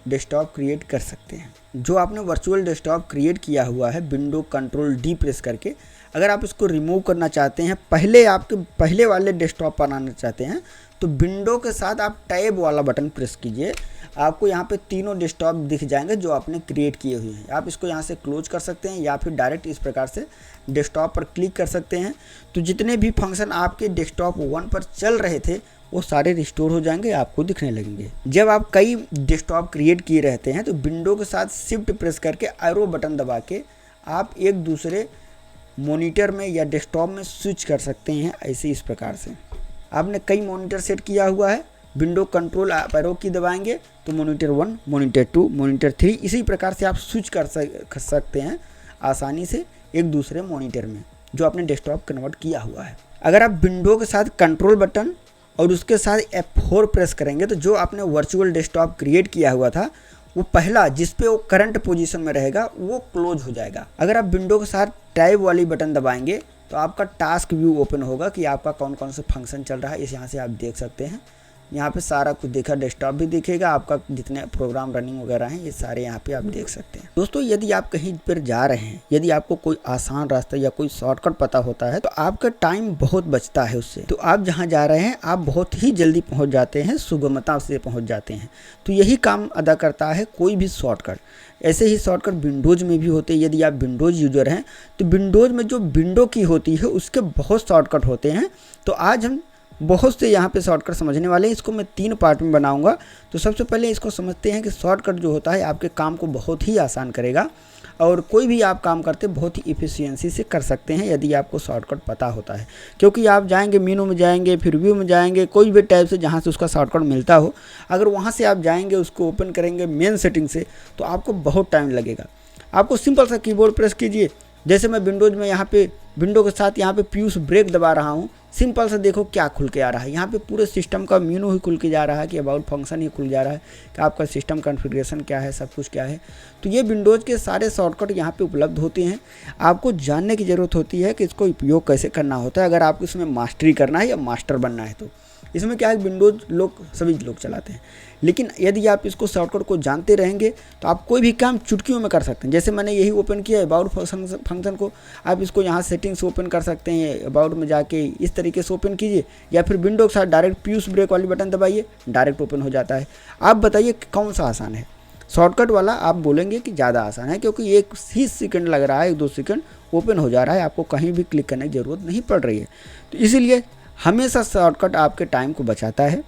डेस्कटॉप क्रिएट कर सकते हैं। जो आपने वर्चुअल डेस्कटॉप क्रिएट किया हुआ है विंडो कंट्रोल डी प्रेस करके, अगर आप इसको रिमूव करना चाहते हैं, पहले वाले डेस्कटॉप बनाना चाहते हैं, तो विंडो के साथ आप टैब वाला बटन प्रेस कीजिए। आपको यहाँ पे तीनों डेस्कटॉप दिख जाएंगे जो आपने क्रिएट किए हुए हैं। आप इसको यहाँ से क्लोज कर सकते हैं या फिर डायरेक्ट इस प्रकार से डेस्कटॉप पर क्लिक कर सकते हैं। तो जितने भी फंक्शन आपके डेस्कटॉप 1 पर चल रहे थे वो सारे रिस्टोर हो जाएंगे, आपको दिखने लगेंगे। जब आप कई डेस्कटॉप क्रिएट किए रहते हैं तो विंडो के साथ शिफ्ट प्रेस करके एरो बटन दबा के आप एक दूसरे मॉनिटर में या डेस्कटॉप में स्विच कर सकते हैं। ऐसे इस प्रकार से आपने कई मॉनिटर सेट किया हुआ है, विंडो कंट्रोल आप एरो की दबाएंगे तो मॉनिटर 1, मॉनिटर 2, मॉनिटर 3 इसी प्रकार से आप स्विच कर सकते हैं आसानी से एक दूसरे मॉनिटर में जो आपने डेस्कटॉप कन्वर्ट किया हुआ है। अगर आप विंडो के साथ कंट्रोल बटन और उसके साथ F4 प्रेस करेंगे तो जो आपने वर्चुअल डेस्कटॉप क्रिएट किया हुआ था वो पहला जिस पे वो करंट पोजीशन में रहेगा वो क्लोज हो जाएगा। अगर आप विंडो के साथ टैब वाली बटन दबाएंगे तो आपका टास्क व्यू ओपन होगा कि आपका कौन कौन से फंक्शन चल रहा है, इस यहाँ से आप देख सकते हैं। यहाँ पे सारा कुछ देखा, डेस्कटॉप भी दिखेगा, आपका जितने प्रोग्राम रनिंग वगैरह हैं ये सारे यहाँ पे आप देख सकते हैं। दोस्तों यदि आप कहीं पर जा रहे हैं, यदि आपको कोई आसान रास्ता या कोई शॉर्टकट पता होता है तो आपका टाइम बहुत बचता है उससे। तो आप जहाँ जा रहे हैं आप बहुत ही जल्दी पहुँच जाते हैं, सुगमता से पहुँच जाते हैं। तो यही काम अदा करता है कोई भी शॉर्टकट। ऐसे ही शॉर्टकट विंडोज़ में भी होते हैं। यदि आप विंडोज़ यूज़र हैं तो विंडोज़ में जो विंडो की होती है उसके बहुत शॉर्टकट होते हैं। तो आज हम बहुत से यहाँ पे शॉर्टकट समझने वाले हैं। इसको मैं 3 पार्ट में बनाऊंगा। तो सबसे पहले इसको समझते हैं कि शॉर्टकट जो होता है आपके काम को बहुत ही आसान करेगा और कोई भी आप काम करते बहुत ही इफ़िशियंसी से कर सकते हैं यदि आपको शॉर्टकट पता होता है। क्योंकि आप जाएंगे मेनू में जाएंगे, फिर व्यू में जाएंगे, कोई भी टाइप से जहाँ से उसका शॉर्टकट मिलता हो, अगर वहाँ से आप जाएंगे उसको ओपन करेंगे मेन सेटिंग से तो आपको बहुत टाइम लगेगा। आपको सिंपल सा कीबोर्ड प्रेस कीजिए। जैसे मैं विंडोज़ में यहाँ पे विंडो के साथ यहाँ पे पीयूष ब्रेक दबा रहा हूँ, सिंपल से देखो क्या खुल के आ रहा है। यहाँ पे पूरे सिस्टम का मेनू ही खुल के जा रहा है कि अबाउट फंक्शन ही खुल जा रहा है कि आपका सिस्टम कॉन्फ़िगरेशन क्या है, सब कुछ क्या है। तो ये विंडोज़ के सारे शॉर्टकट यहाँ पे उपलब्ध होते हैं। आपको जानने की ज़रूरत होती है कि इसको उपयोग कैसे करना होता है, अगर आपको इसमें मास्टरी करना है या मास्टर बनना है। तो इसमें क्या है, विंडोज़ सभी लोग चलाते हैं, लेकिन यदि आप इसको शॉर्टकट को जानते रहेंगे तो आप कोई भी काम चुटकियों में कर सकते हैं। जैसे मैंने यही ओपन किया अबाउट फंक्शन को, आप इसको यहाँ सेटिंग्स ओपन कर सकते हैं, अबाउट में जाके इस तरीके से ओपन कीजिए, या फिर विंडो के साथ डायरेक्ट पीयूष ब्रेक वाली बटन दबाइए, डायरेक्ट ओपन हो जाता है। आप बताइए कौन सा आसान है? शॉर्टकट वाला आप बोलेंगे कि ज़्यादा आसान है, क्योंकि 1 ही सेकंड लग रहा है, 1-2 सेकंड ओपन हो जा रहा है, आपको कहीं भी क्लिक करने की ज़रूरत नहीं पड़ रही है। तो इसीलिए हमेशा शॉर्टकट आपके टाइम को बचाता है।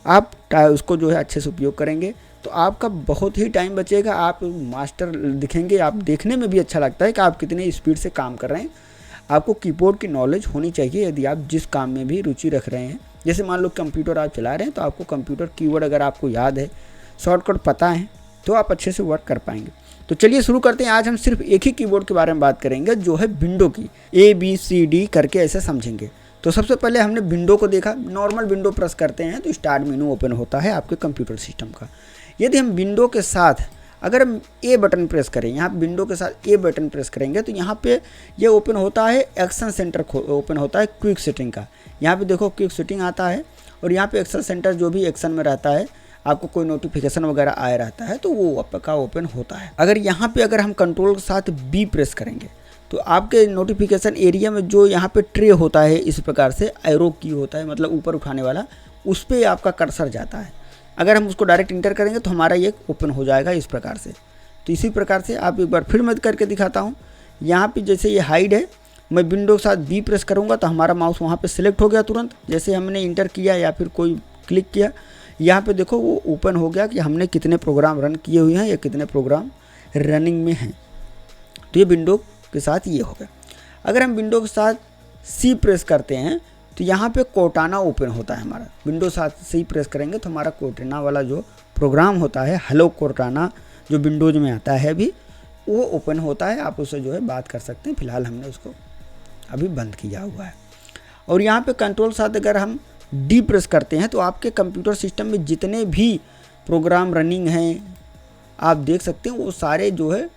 आप उसको जो है अच्छे से उपयोग करेंगे तो आपका बहुत ही टाइम बचेगा, आप मास्टर दिखेंगे, आप देखने में भी अच्छा लगता है कि आप कितने स्पीड से काम कर रहे हैं। आपको कीबोर्ड की नॉलेज होनी चाहिए यदि आप जिस काम में भी रुचि रख रहे हैं। जैसे मान लो कंप्यूटर आप चला रहे हैं तो आपको कंप्यूटर कीवर्ड अगर आपको याद है, शॉर्टकट पता है, तो आप अच्छे से वर्क कर पाएंगे। तो चलिए शुरू करते हैं। आज हम सिर्फ एक ही कीबोर्ड के बारे में बात करेंगे जो है विंडो की, ABCD करके ऐसे समझेंगे। तो सबसे पहले हमने विंडो को देखा, नॉर्मल विंडो प्रेस करते हैं तो स्टार्ट मेनू ओपन होता है आपके कंप्यूटर सिस्टम का। यदि हम विंडो के साथ अगर हम A बटन प्रेस करें, यहाँ विंडो के साथ A बटन प्रेस करेंगे तो यहाँ पे ये ओपन होता है एक्शन सेंटर ओपन होता है क्विक सेटिंग का। यहाँ पे देखो क्विक सेटिंग आता है और यहाँ पे एक्शन सेंटर जो भी एक्शन में रहता है, आपको कोई नोटिफिकेशन वगैरह आया रहता है तो वो आपका ओपन होता है। अगर यहाँ पे अगर हम कंट्रोल के साथ B प्रेस करेंगे तो आपके नोटिफिकेशन एरिया में जो यहाँ पे ट्रे होता है, इस प्रकार से एरो की होता है, मतलब ऊपर उठाने वाला, उस पर आपका कर्सर जाता है। अगर हम उसको डायरेक्ट इंटर करेंगे तो हमारा ये ओपन हो जाएगा इस प्रकार से। तो इसी प्रकार से आप एक बार फिर मैं करके दिखाता हूँ। यहाँ पे जैसे ये हाइड है, मैं विंडो के साथ B प्रेस करूँगा तो हमारा माउस वहाँ पे सिलेक्ट हो गया तुरंत, जैसे हमने इंटर किया या फिर कोई क्लिक किया। यहाँ पे देखो वो ओपन हो गया कि हमने कितने प्रोग्राम रन किए हुए हैं या कितने प्रोग्राम रनिंग में हैं। तो ये विंडो के साथ ये हो गया। अगर हम विंडो के साथ सी प्रेस करते हैं तो यहाँ पे कोर्टाना ओपन होता है हमारा। विंडो साथ सी प्रेस करेंगे तो हमारा कोर्टाना वाला जो प्रोग्राम होता है, हेलो कोर्टाना, जो विंडोज़ में आता है अभी, वो ओपन होता है। आप उससे जो है बात कर सकते हैं। फ़िलहाल हमने उसको अभी बंद किया हुआ है। और यहाँ पे कंट्रोल साथ अगर हम डी प्रेस करते हैं तो आपके कंप्यूटर सिस्टम में जितने भी प्रोग्राम रनिंग हैं आप देख सकते हैं वो सारे जो है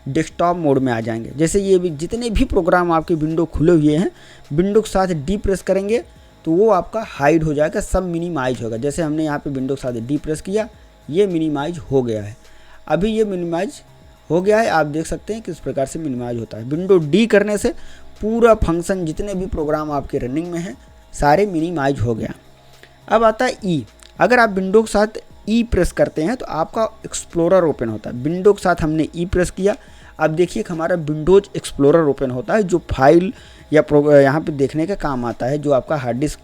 डेस्कटॉप मोड में आ जाएंगे। जैसे ये भी जितने भी प्रोग्राम आपके विंडो खुले हुए हैं, विंडो के साथ डी प्रेस करेंगे तो वो आपका हाइड हो जाएगा, सब मिनिमाइज होगा। जैसे हमने यहाँ पे विंडो के साथ डी प्रेस किया, ये मिनिमाइज हो गया है। अभी ये मिनिमाइज हो गया है, आप देख सकते हैं किस प्रकार से मिनिमाइज होता है। विंडो डी करने से पूरा फंक्शन जितने भी प्रोग्राम आपके रनिंग में हैं सारे मिनिमाइज हो गया। अब आता है ई। अगर आप विंडो के साथ ई प्रेस करते हैं तो आपका एक्सप्लोरर ओपन होता है। विंडो के साथ हमने ई प्रेस किया, अब देखिए हमारा विंडोज एक्सप्लोरर ओपन होता है, जो फाइल या यहाँ पे देखने का काम आता है, जो आपका हार्ड डिस्क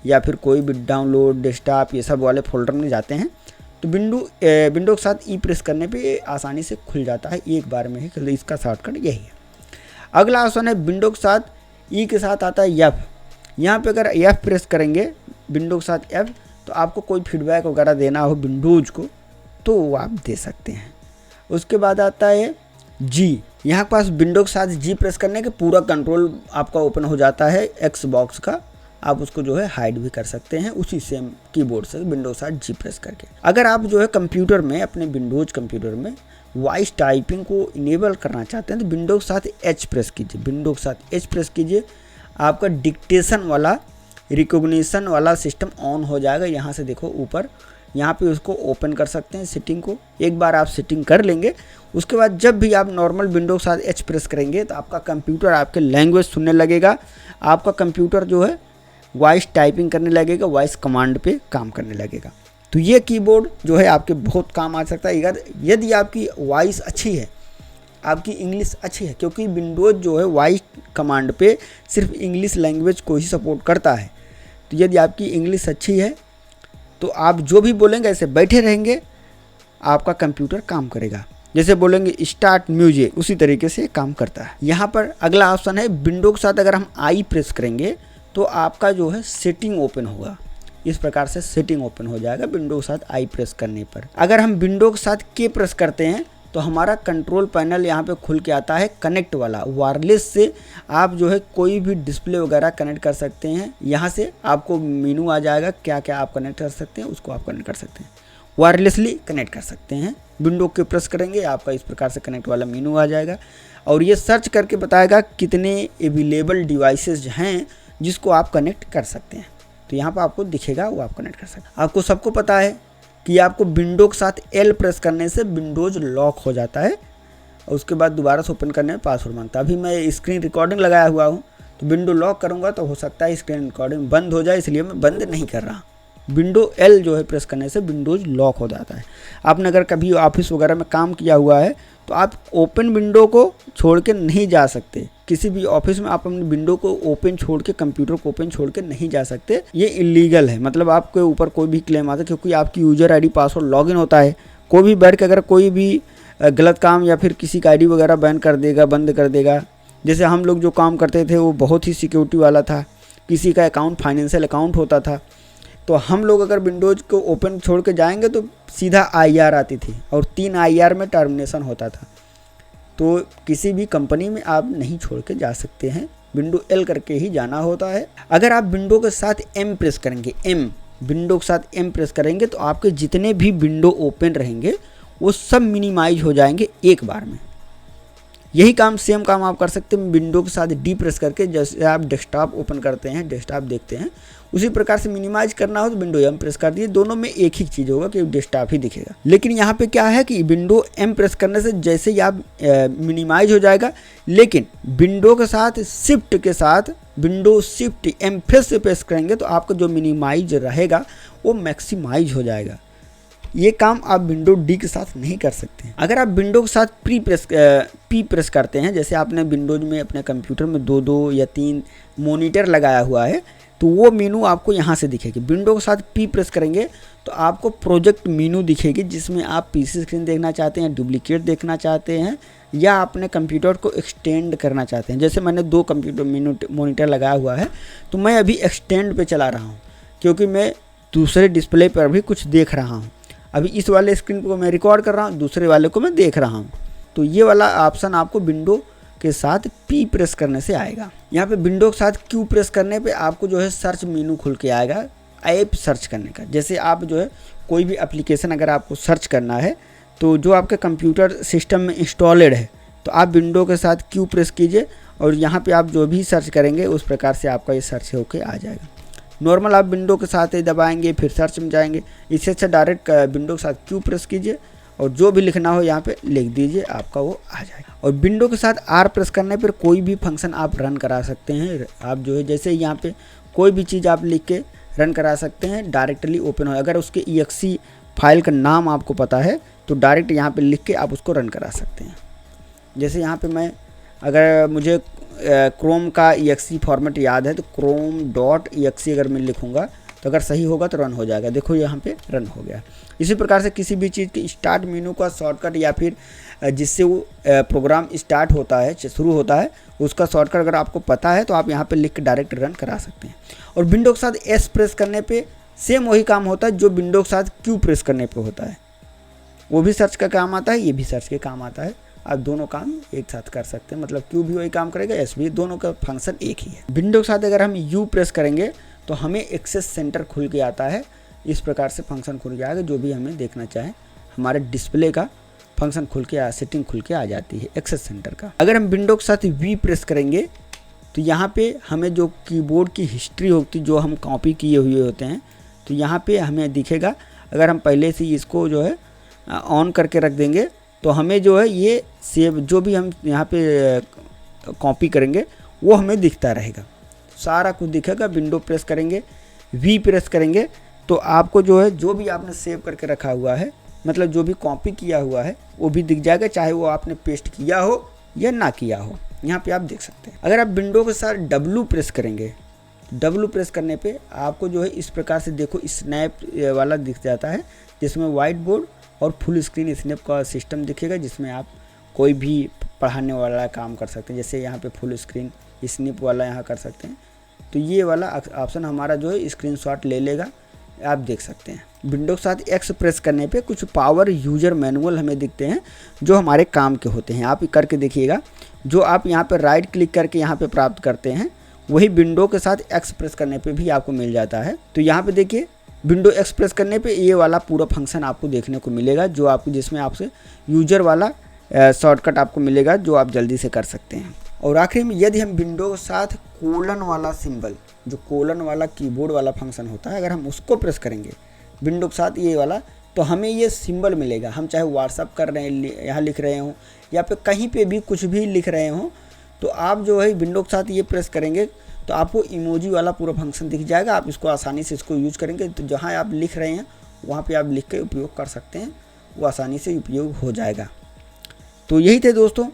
या फिर कोई भी डाउनलोड, डेस्कटॉप, ये सब वाले फोल्डर में जाते हैं। तो विंडो के साथ ई प्रेस करने पे आसानी से खुल जाता है एक बार में ही। इसका शॉर्टकट यही है। अगला ऑप्शन है विंडो के साथ ई के साथ आता है एफ। यहाँ पे अगर एफ प्रेस करेंगे विंडो के साथ एफ, तो आपको कोई फीडबैक वगैरह देना हो विंडोज़ को तो वो आप दे सकते हैं। उसके बाद आता है जी। यहाँ के पास विंडो के साथ जी प्रेस करने के पूरा कंट्रोल आपका ओपन हो जाता है एक्स बॉक्स का। आप उसको जो है हाइड भी कर सकते हैं उसी सेम कीबोर्ड से विंडो के साथ जी प्रेस करके। अगर आप जो है कंप्यूटर में, अपने विंडोज कंप्यूटर में वॉइस टाइपिंग को इनेबल करना चाहते हैं तो विंडो के साथ एच प्रेस कीजिए। विंडो के साथ एच प्रेस कीजिए, आपका डिक्टेशन वाला, रिकॉग्निशन वाला सिस्टम ऑन हो जाएगा। यहाँ से देखो ऊपर, यहाँ पे उसको ओपन कर सकते हैं सेटिंग को। एक बार आप सेटिंग कर लेंगे, उसके बाद जब भी आप नॉर्मल विंडो के साथ एच प्रेस करेंगे तो आपका कंप्यूटर आपके लैंग्वेज सुनने लगेगा। आपका कंप्यूटर जो है वॉइस टाइपिंग करने लगेगा, वॉइस कमांड पे काम करने लगेगा। तो ये कीबोर्ड जो है आपके बहुत काम आ सकता है यदि आपकी वॉइस अच्छी है, आपकी इंग्लिश अच्छी है, क्योंकि विंडोज़ जो है वॉइस कमांड पे सिर्फ इंग्लिश लैंग्वेज को ही सपोर्ट करता है। तो यदि आपकी इंग्लिश अच्छी है तो आप जो भी बोलेंगे ऐसे बैठे रहेंगे, आपका कंप्यूटर काम करेगा। जैसे बोलेंगे स्टार्ट म्यूजिक, उसी तरीके से काम करता है। यहाँ पर अगला ऑप्शन है विंडो के साथ अगर हम आई प्रेस करेंगे तो आपका जो है सेटिंग ओपन होगा। इस प्रकार से सेटिंग ओपन हो जाएगा विंडो के साथ आई प्रेस करने पर। अगर हम विंडो के साथ के प्रेस करते हैं तो हमारा कंट्रोल पैनल यहाँ पे खुल के आता है कनेक्ट वाला। वायरलेस से आप जो है कोई भी डिस्प्ले वगैरह कनेक्ट कर सकते हैं। यहाँ से आपको मेनू आ जाएगा, क्या क्या आप कनेक्ट कर सकते हैं उसको आप कनेक्ट कर सकते हैं, वायरलेसली कनेक्ट कर सकते हैं। विंडो के प्रेस करेंगे आपका इस प्रकार से कनेक्ट वाला मेनू आ जाएगा और ये सर्च करके बताएगा कितने अवेलेबल डिवाइसेज हैं जिसको आप कनेक्ट कर सकते हैं। तो यहाँ पर आपको दिखेगा, वो आप कनेक्ट कर सकते हैं। आपको सबको पता है कि आपको विंडो के साथ एल प्रेस करने से विंडोज लॉक हो जाता है और उसके बाद दोबारा से ओपन करने में पासवर्ड मांगता है। अभी मैं स्क्रीन रिकॉर्डिंग लगाया हुआ हूँ तो विंडो लॉक करूँगा तो हो सकता है स्क्रीन रिकॉर्डिंग बंद हो जाए, इसलिए मैं बंद नहीं कर रहा। विंडो एल जो है प्रेस करने से विंडोज लॉक हो जाता है। आपने अगर कभी ऑफिस वगैरह में काम किया हुआ है तो आप ओपन विंडो को छोड़ के नहीं जा सकते। किसी भी ऑफिस में आप अपनी विंडो को ओपन छोड़ के, कंप्यूटर को ओपन छोड़ के नहीं जा सकते। ये इलीगल है, मतलब आपके ऊपर कोई भी क्लेम आता है क्योंकि आपकी यूजर आईडी पासवर्ड लॉगिन होता है। कोई भी बैठ के अगर कोई भी गलत काम या फिर किसी का आईडी वगैरह बैन कर देगा, बंद कर देगा। जैसे हम लोग जो काम करते थे वो बहुत ही सिक्योरिटी वाला था। किसी का अकाउंट फाइनेंशियल अकाउंट होता था तो हम लोग अगर विंडोज़ को ओपन छोड़ के जाएंगे तो सीधा IR आती थी और 3 IR में टर्मिनेशन होता था। तो किसी भी कंपनी में आप नहीं छोड़ के जा सकते हैं, विंडो एल करके ही जाना होता है। अगर आप विंडो के साथ एम प्रेस करेंगे, विंडो के साथ एम प्रेस करेंगे तो आपके जितने भी विंडो ओपन रहेंगे वो सब मिनिमाइज हो जाएंगे एक बार में। यही काम, सेम काम आप कर सकते हैं विंडो के साथ डी प्रेस करके। जैसे आप डेस्कटॉप ओपन करते हैं, डेस्कटॉप देखते हैं, उसी प्रकार से मिनिमाइज करना हो तो विंडो एम प्रेस कर दिए। दोनों में एक ही चीज़ होगा कि डेस्कटॉप ही दिखेगा। लेकिन यहाँ पे क्या है कि विंडो एम प्रेस करने से जैसे ही आप मिनिमाइज हो जाएगा, लेकिन विंडो के साथ शिफ्ट के साथ विंडो शिफ्ट एम फिर से प्रेस करेंगे तो आपका जो मिनिमाइज रहेगा वो मैक्सिमाइज हो जाएगा। ये काम आप विंडो डी के साथ नहीं कर सकते हैं। अगर आप विंडो के साथ पी प्रेस करते हैं, जैसे आपने विंडोज में अपने कंप्यूटर में 2 या 3 मॉनिटर लगाया हुआ है तो वो मीनू आपको यहाँ से दिखेगी। विंडो के साथ पी प्रेस करेंगे तो आपको प्रोजेक्ट मीनू दिखेगी, जिसमें आप पीसी स्क्रीन देखना चाहते हैं, डुप्लीकेट देखना चाहते हैं, या अपने कंप्यूटर को एक्सटेंड करना चाहते हैं। जैसे मैंने 2 कंप्यूटर मॉनिटर लगाया हुआ है, तो मैं अभी एक्सटेंड पे चला रहा हूँ क्योंकि मैं दूसरे डिस्प्ले पर भी कुछ देख रहा हूँ। अभी इस वाले स्क्रीन को मैं रिकॉर्ड कर रहा हूँ, दूसरे वाले को मैं देख रहा हूँ। तो ये वाला ऑप्शन आपको विंडो के साथ पी प्रेस करने से आएगा। यहाँ पे विंडो के साथ क्यू प्रेस करने पे आपको जो है सर्च मेनू खुल के आएगा ऐप सर्च करने का। जैसे आप जो है कोई भी एप्लीकेशन अगर आपको सर्च करना है तो जो आपके कंप्यूटर सिस्टम में इंस्टॉलेड है, तो आप विंडो के साथ क्यू प्रेस कीजिए और यहाँ पे आप जो भी सर्च करेंगे उस प्रकार से आपका ये सर्च होके आ जाएगा। नॉर्मल आप विंडो के साथ ही दबाएंगे, फिर सर्च में जाएंगे। इससे अच्छा डायरेक्ट विंडो के साथ क्यू प्रेस कीजिए और जो भी लिखना हो यहाँ पे लिख दीजिए, आपका वो आ जाएगा। और विंडो के साथ आर प्रेस करने पर कोई भी फंक्शन आप रन करा सकते हैं। आप जो है जैसे यहाँ पे कोई भी चीज़ आप लिख के रन करा सकते हैं, डायरेक्टली ओपन हो। अगर उसके EXE फाइल का नाम आपको पता है तो डायरेक्ट यहाँ पे लिख के आप उसको रन करा सकते हैं। जैसे यहाँ पे मैं अगर मुझे क्रोम का EXE फॉर्मेट याद है तो chrome.exe अगर मैं लिखूँगा तो अगर सही होगा तो रन हो जाएगा। देखो यहाँ पे रन हो गया। इसी प्रकार से किसी भी चीज़ के स्टार्ट मेनू का शॉर्टकट या फिर जिससे वो प्रोग्राम स्टार्ट होता है, शुरू होता है, उसका शॉर्टकट अगर आपको पता है तो आप यहाँ पे लिख के डायरेक्ट रन करा सकते हैं। और विंडो के साथ एस प्रेस करने पे सेम वही काम होता है जो विंडो के साथ क्यू प्रेस करने पे होता है। वो भी सर्च का काम आता है, ये भी सर्च के काम आता है। आप दोनों काम एक साथ कर सकते हैं, मतलब क्यू भी वही काम करेगा, एस भी, दोनों का फंक्शन एक ही है। विंडो के साथ अगर हम यू प्रेस करेंगे तो हमें एक्सेस सेंटर खुल के आता है। इस प्रकार से फंक्शन खुल के आएगा, जो भी हमें देखना चाहे हमारे डिस्प्ले का फंक्शन खुल के सेटिंग खुल के आ जाती है एक्सेस सेंटर का। अगर हम विंडो के साथ वी प्रेस करेंगे तो यहाँ पे हमें जो कीबोर्ड की हिस्ट्री होती, जो हम कॉपी किए हुए होते हैं, तो यहाँ पे हमें दिखेगा। अगर हम पहले से इसको जो है ऑन करके रख देंगे तो हमें जो है ये सेव, जो भी हम यहाँ पे कॉपी करेंगे वो हमें दिखता रहेगा, सारा कुछ दिखेगा। विंडो प्रेस करेंगे, वी प्रेस करेंगे तो आपको जो है जो भी आपने सेव करके रखा हुआ है, मतलब जो भी कॉपी किया हुआ है वो भी दिख जाएगा, चाहे वो आपने पेस्ट किया हो या ना किया हो। यहाँ पे आप देख सकते हैं। अगर आप विंडो के साथ डब्ल्यू प्रेस करेंगे, डब्ल्यू प्रेस करने पे आपको जो है इस प्रकार से देखो स्नैप वाला दिख जाता है, जिसमें वाइट बोर्ड और फुल स्क्रीन स्नैप का सिस्टम दिखेगा, जिसमें आप कोई भी पढ़ाने वाला काम कर सकते हैं। जैसे यहाँ पे फुल स्क्रीन स्नैप वाला यहाँ कर सकते हैं, तो ये वाला ऑप्शन हमारा जो है स्क्रीनशॉट ले लेगा, आप देख सकते हैं। विंडो के साथ एक्स प्रेस करने पे कुछ पावर यूजर मैनुअल हमें दिखते हैं जो हमारे काम के होते हैं। आप करके देखिएगा, जो आप यहाँ पे राइट क्लिक करके यहाँ पे प्राप्त करते हैं वही विंडो के साथ एक्स प्रेस करने पे भी आपको मिल जाता है। तो यहाँ पे देखिए विंडो एक्स प्रेस करने पे ये वाला पूरा फंक्शन आपको देखने को मिलेगा, जो आपको जिसमें आपसे यूजर वाला शॉर्टकट आपको मिलेगा, जो आप जल्दी से कर सकते हैं। और आखिर में यदि हम विंडो के साथ कोलन वाला सिंबल, जो कोलन वाला कीबोर्ड वाला फंक्शन होता है, अगर हम उसको प्रेस करेंगे विंडो के साथ ये वाला, तो हमें ये सिंबल मिलेगा। हम चाहे व्हाट्सअप कर रहे हैं, यहाँ लिख रहे हों या फिर कहीं पे भी कुछ भी लिख रहे हों, तो आप जो है विंडो के साथ ये प्रेस करेंगे तो आपको इमोजी वाला पूरा फंक्शन दिख जाएगा। आप इसको आसानी से इसको यूज करेंगे तो जहाँ आप लिख रहे हैं वहाँ पे आप लिख के उपयोग कर सकते हैं, वो आसानी से उपयोग हो जाएगा। तो यही थे दोस्तों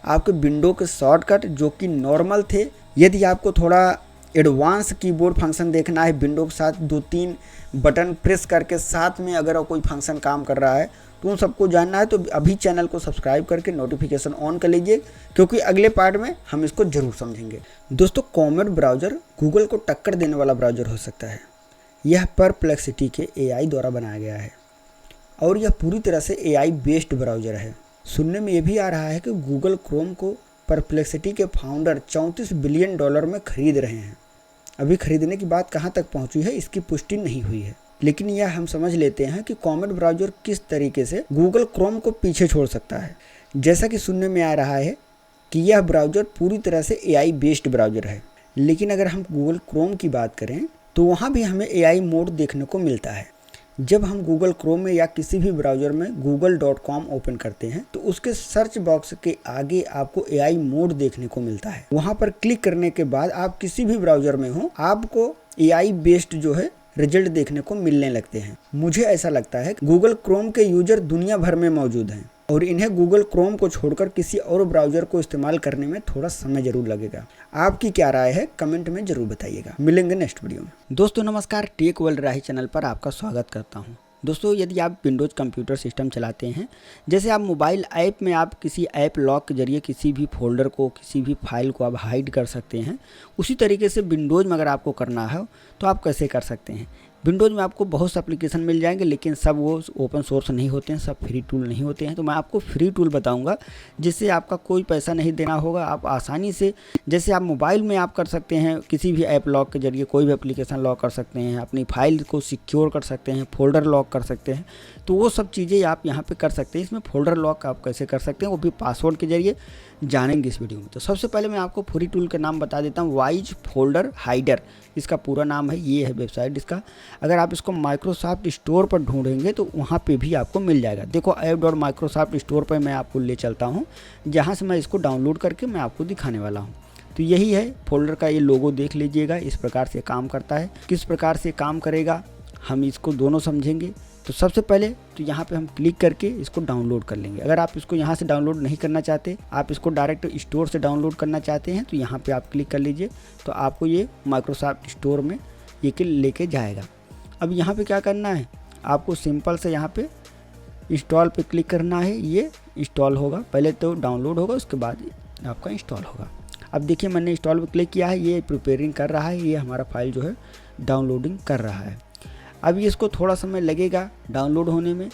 आपके विंडो के शॉर्टकट, जो कि नॉर्मल थे। यदि आपको थोड़ा एडवांस कीबोर्ड फंक्शन देखना है, विंडो के साथ 2-3 बटन प्रेस करके साथ में अगर कोई फंक्शन काम कर रहा है, तो उन सबको जानना है तो अभी चैनल को सब्सक्राइब करके नोटिफिकेशन ऑन कर लीजिए, क्योंकि अगले पार्ट में हम इसको जरूर समझेंगे। दोस्तों, कॉमेट ब्राउज़र गूगल को टक्कर देने वाला ब्राउज़र हो सकता है। यह परप्लेक्सिटी के AI द्वारा बनाया गया है और यह पूरी तरह से AI बेस्ड ब्राउज़र है। सुनने में ये भी आ रहा है कि गूगल क्रोम को परप्लेक्सिटी के फाउंडर $34 बिलियन में खरीद रहे हैं। अभी खरीदने की बात कहाँ तक पहुँची है इसकी पुष्टि नहीं हुई है, लेकिन यह हम समझ लेते हैं कि कॉमेट ब्राउज़र किस तरीके से गूगल क्रोम को पीछे छोड़ सकता है। जैसा कि सुनने में आ रहा है कि यह ब्राउज़र पूरी तरह से AI बेस्ड ब्राउज़र है, लेकिन अगर हम गूगल क्रोम की बात करें तो वहाँ भी हमें AI मोड देखने को मिलता है। जब हम गूगल क्रोम में या किसी भी ब्राउज़र में google.com ओपन करते हैं तो उसके सर्च बॉक्स के आगे आपको AI मोड देखने को मिलता है। वहाँ पर क्लिक करने के बाद आप किसी भी ब्राउज़र में हो, आपको AI बेस्ड जो है रिजल्ट देखने को मिलने लगते हैं। मुझे ऐसा लगता है गूगल क्रोम के यूजर दुनिया भर में मौजूद हैं और इन्हें गूगल क्रोम को छोड़कर किसी और ब्राउज़र को इस्तेमाल करने में थोड़ा समय ज़रूर लगेगा। आपकी क्या राय है कमेंट में ज़रूर बताइएगा। मिलेंगे नेक्स्ट वीडियो में। दोस्तों नमस्कार, टेक वर्ल्ड राही चैनल पर आपका स्वागत करता हूं। दोस्तों यदि आप विंडोज़ कंप्यूटर सिस्टम चलाते हैं, जैसे आप मोबाइल ऐप में आप किसी ऐप लॉक के जरिए किसी भी फोल्डर को, किसी भी फाइल को आप हाइड कर सकते हैं, उसी तरीके से विंडोज़ में अगर आपको करना है तो आप कैसे कर सकते हैं। विंडोज़ में आपको बहुत से एप्लीकेशन मिल जाएंगे, लेकिन सब वो ओपन सोर्स नहीं होते हैं, सब फ्री टूल नहीं होते हैं। तो मैं आपको फ्री टूल बताऊंगा जिससे आपका कोई पैसा नहीं देना होगा। आप आसानी से, जैसे आप मोबाइल में आप कर सकते हैं, किसी भी ऐप लॉक के जरिए कोई भी एप्लीकेशन लॉक कर सकते हैं, अपनी फाइल को सिक्योर कर सकते हैं, फोल्डर लॉक कर सकते हैं। तो वो सब चीज़ें आप यहाँ पर कर सकते हैं। इसमें फोल्डर लॉक आप कैसे कर सकते हैं वो भी पासवर्ड के जरिए जानेंगे इस वीडियो में। तो सबसे पहले मैं आपको फ्री टूल का नाम बता देता हूँ, वाइज फोल्डर हाइडर इसका पूरा नाम है। ये है वेबसाइट इसका। अगर आप इसको माइक्रोसॉफ्ट स्टोर पर ढूंढेंगे तो वहाँ पे भी आपको मिल जाएगा। देखो app.microsoft स्टोर पर मैं आपको ले चलता हूँ, जहाँ से मैं इसको डाउनलोड करके मैं आपको दिखाने वाला हूँ। तो यही है फोल्डर का, ये लोगो देख लीजिएगा, इस प्रकार से काम करता है। किस प्रकार से काम करेगा हम इसको दोनों समझेंगे। तो सबसे पहले तो यहाँ पे हम क्लिक करके इसको डाउनलोड कर लेंगे। अगर आप इसको यहाँ से डाउनलोड नहीं करना चाहते, आप इसको डायरेक्ट स्टोर से डाउनलोड करना चाहते हैं, तो यहाँ पे आप क्लिक कर लीजिए। तो आपको ये माइक्रोसॉफ्ट स्टोर में ये लेके जाएगा। अब यहाँ पे क्या करना है, आपको सिंपल से यहाँ पे इंस्टॉल पे क्लिक करना है। ये इंस्टॉल होगा, पहले तो डाउनलोड होगा, उसके बाद आपका इंस्टॉल होगा। अब देखिए मैंने इंस्टॉल पे क्लिक किया है, ये प्रिपेयरिंग कर रहा है, ये हमारा फाइल जो है डाउनलोडिंग कर रहा है। अब ये इसको थोड़ा समय लगेगा डाउनलोड होने में,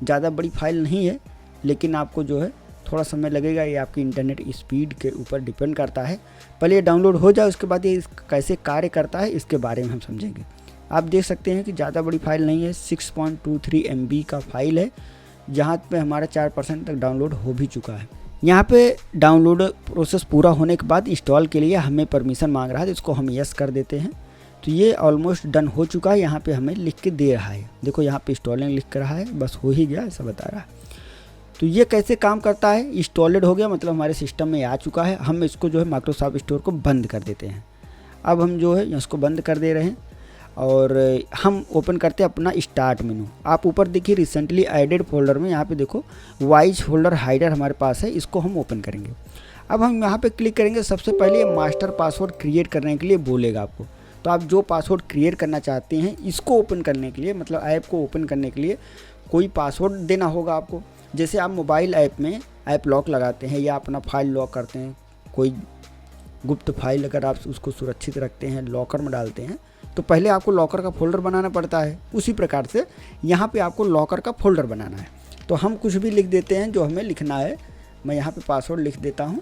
ज़्यादा बड़ी फाइल नहीं है, लेकिन आपको जो है थोड़ा समय लगेगा। ये आपकी इंटरनेट स्पीड के ऊपर डिपेंड करता है। पहले ये डाउनलोड हो जाए, उसके बाद ये कैसे कार्य करता है इसके बारे में हम समझेंगे। आप देख सकते हैं कि ज़्यादा बड़ी फाइल नहीं है, 6.23 MB का फाइल है, जहाँ पे हमारा 4% तक डाउनलोड हो भी चुका है। यहाँ पे डाउनलोड प्रोसेस पूरा होने के बाद इंस्टॉल के लिए हमें परमिशन मांग रहा है, तो इसको हम यस कर देते हैं। तो ये ऑलमोस्ट डन हो चुका है, यहाँ पे हमें लिख के दे रहा है। देखो यहाँ पे इंस्टॉलिंग लिख कर रहा है, बस हो ही गया ऐसा बता रहा है। तो ये कैसे काम करता है, इंस्टॉलेड हो गया मतलब हमारे सिस्टम में आ चुका है। हम इसको जो है माइक्रोसॉफ्ट स्टोर को बंद कर देते हैं। अब हम जो है इसको बंद कर दे रहे हैं और हम ओपन करते हैं अपना स्टार्ट मेनू। आप ऊपर देखिए रिसेंटली एडेड फोल्डर में यहाँ पे देखो वाइज फोल्डर हाइडर हमारे पास है, इसको हम ओपन करेंगे। अब हम यहाँ पे क्लिक करेंगे। सबसे पहले मास्टर पासवर्ड क्रिएट करने के लिए बोलेगा आपको। तो आप जो पासवर्ड क्रिएट करना चाहते हैं इसको ओपन करने के लिए, मतलब ऐप को ओपन करने के लिए कोई पासवर्ड देना होगा आपको। जैसे आप मोबाइल ऐप में ऐप लॉक लगाते हैं या अपना फाइल लॉक करते हैं, कोई गुप्त फाइल अगर आप उसको सुरक्षित रखते हैं, लॉकर में डालते हैं, तो पहले आपको लॉकर का फोल्डर बनाना पड़ता है। उसी प्रकार से यहाँ पे आपको लॉकर का फोल्डर बनाना है। तो हम कुछ भी लिख देते हैं जो हमें लिखना है। मैं यहाँ पे पासवर्ड लिख देता हूँ,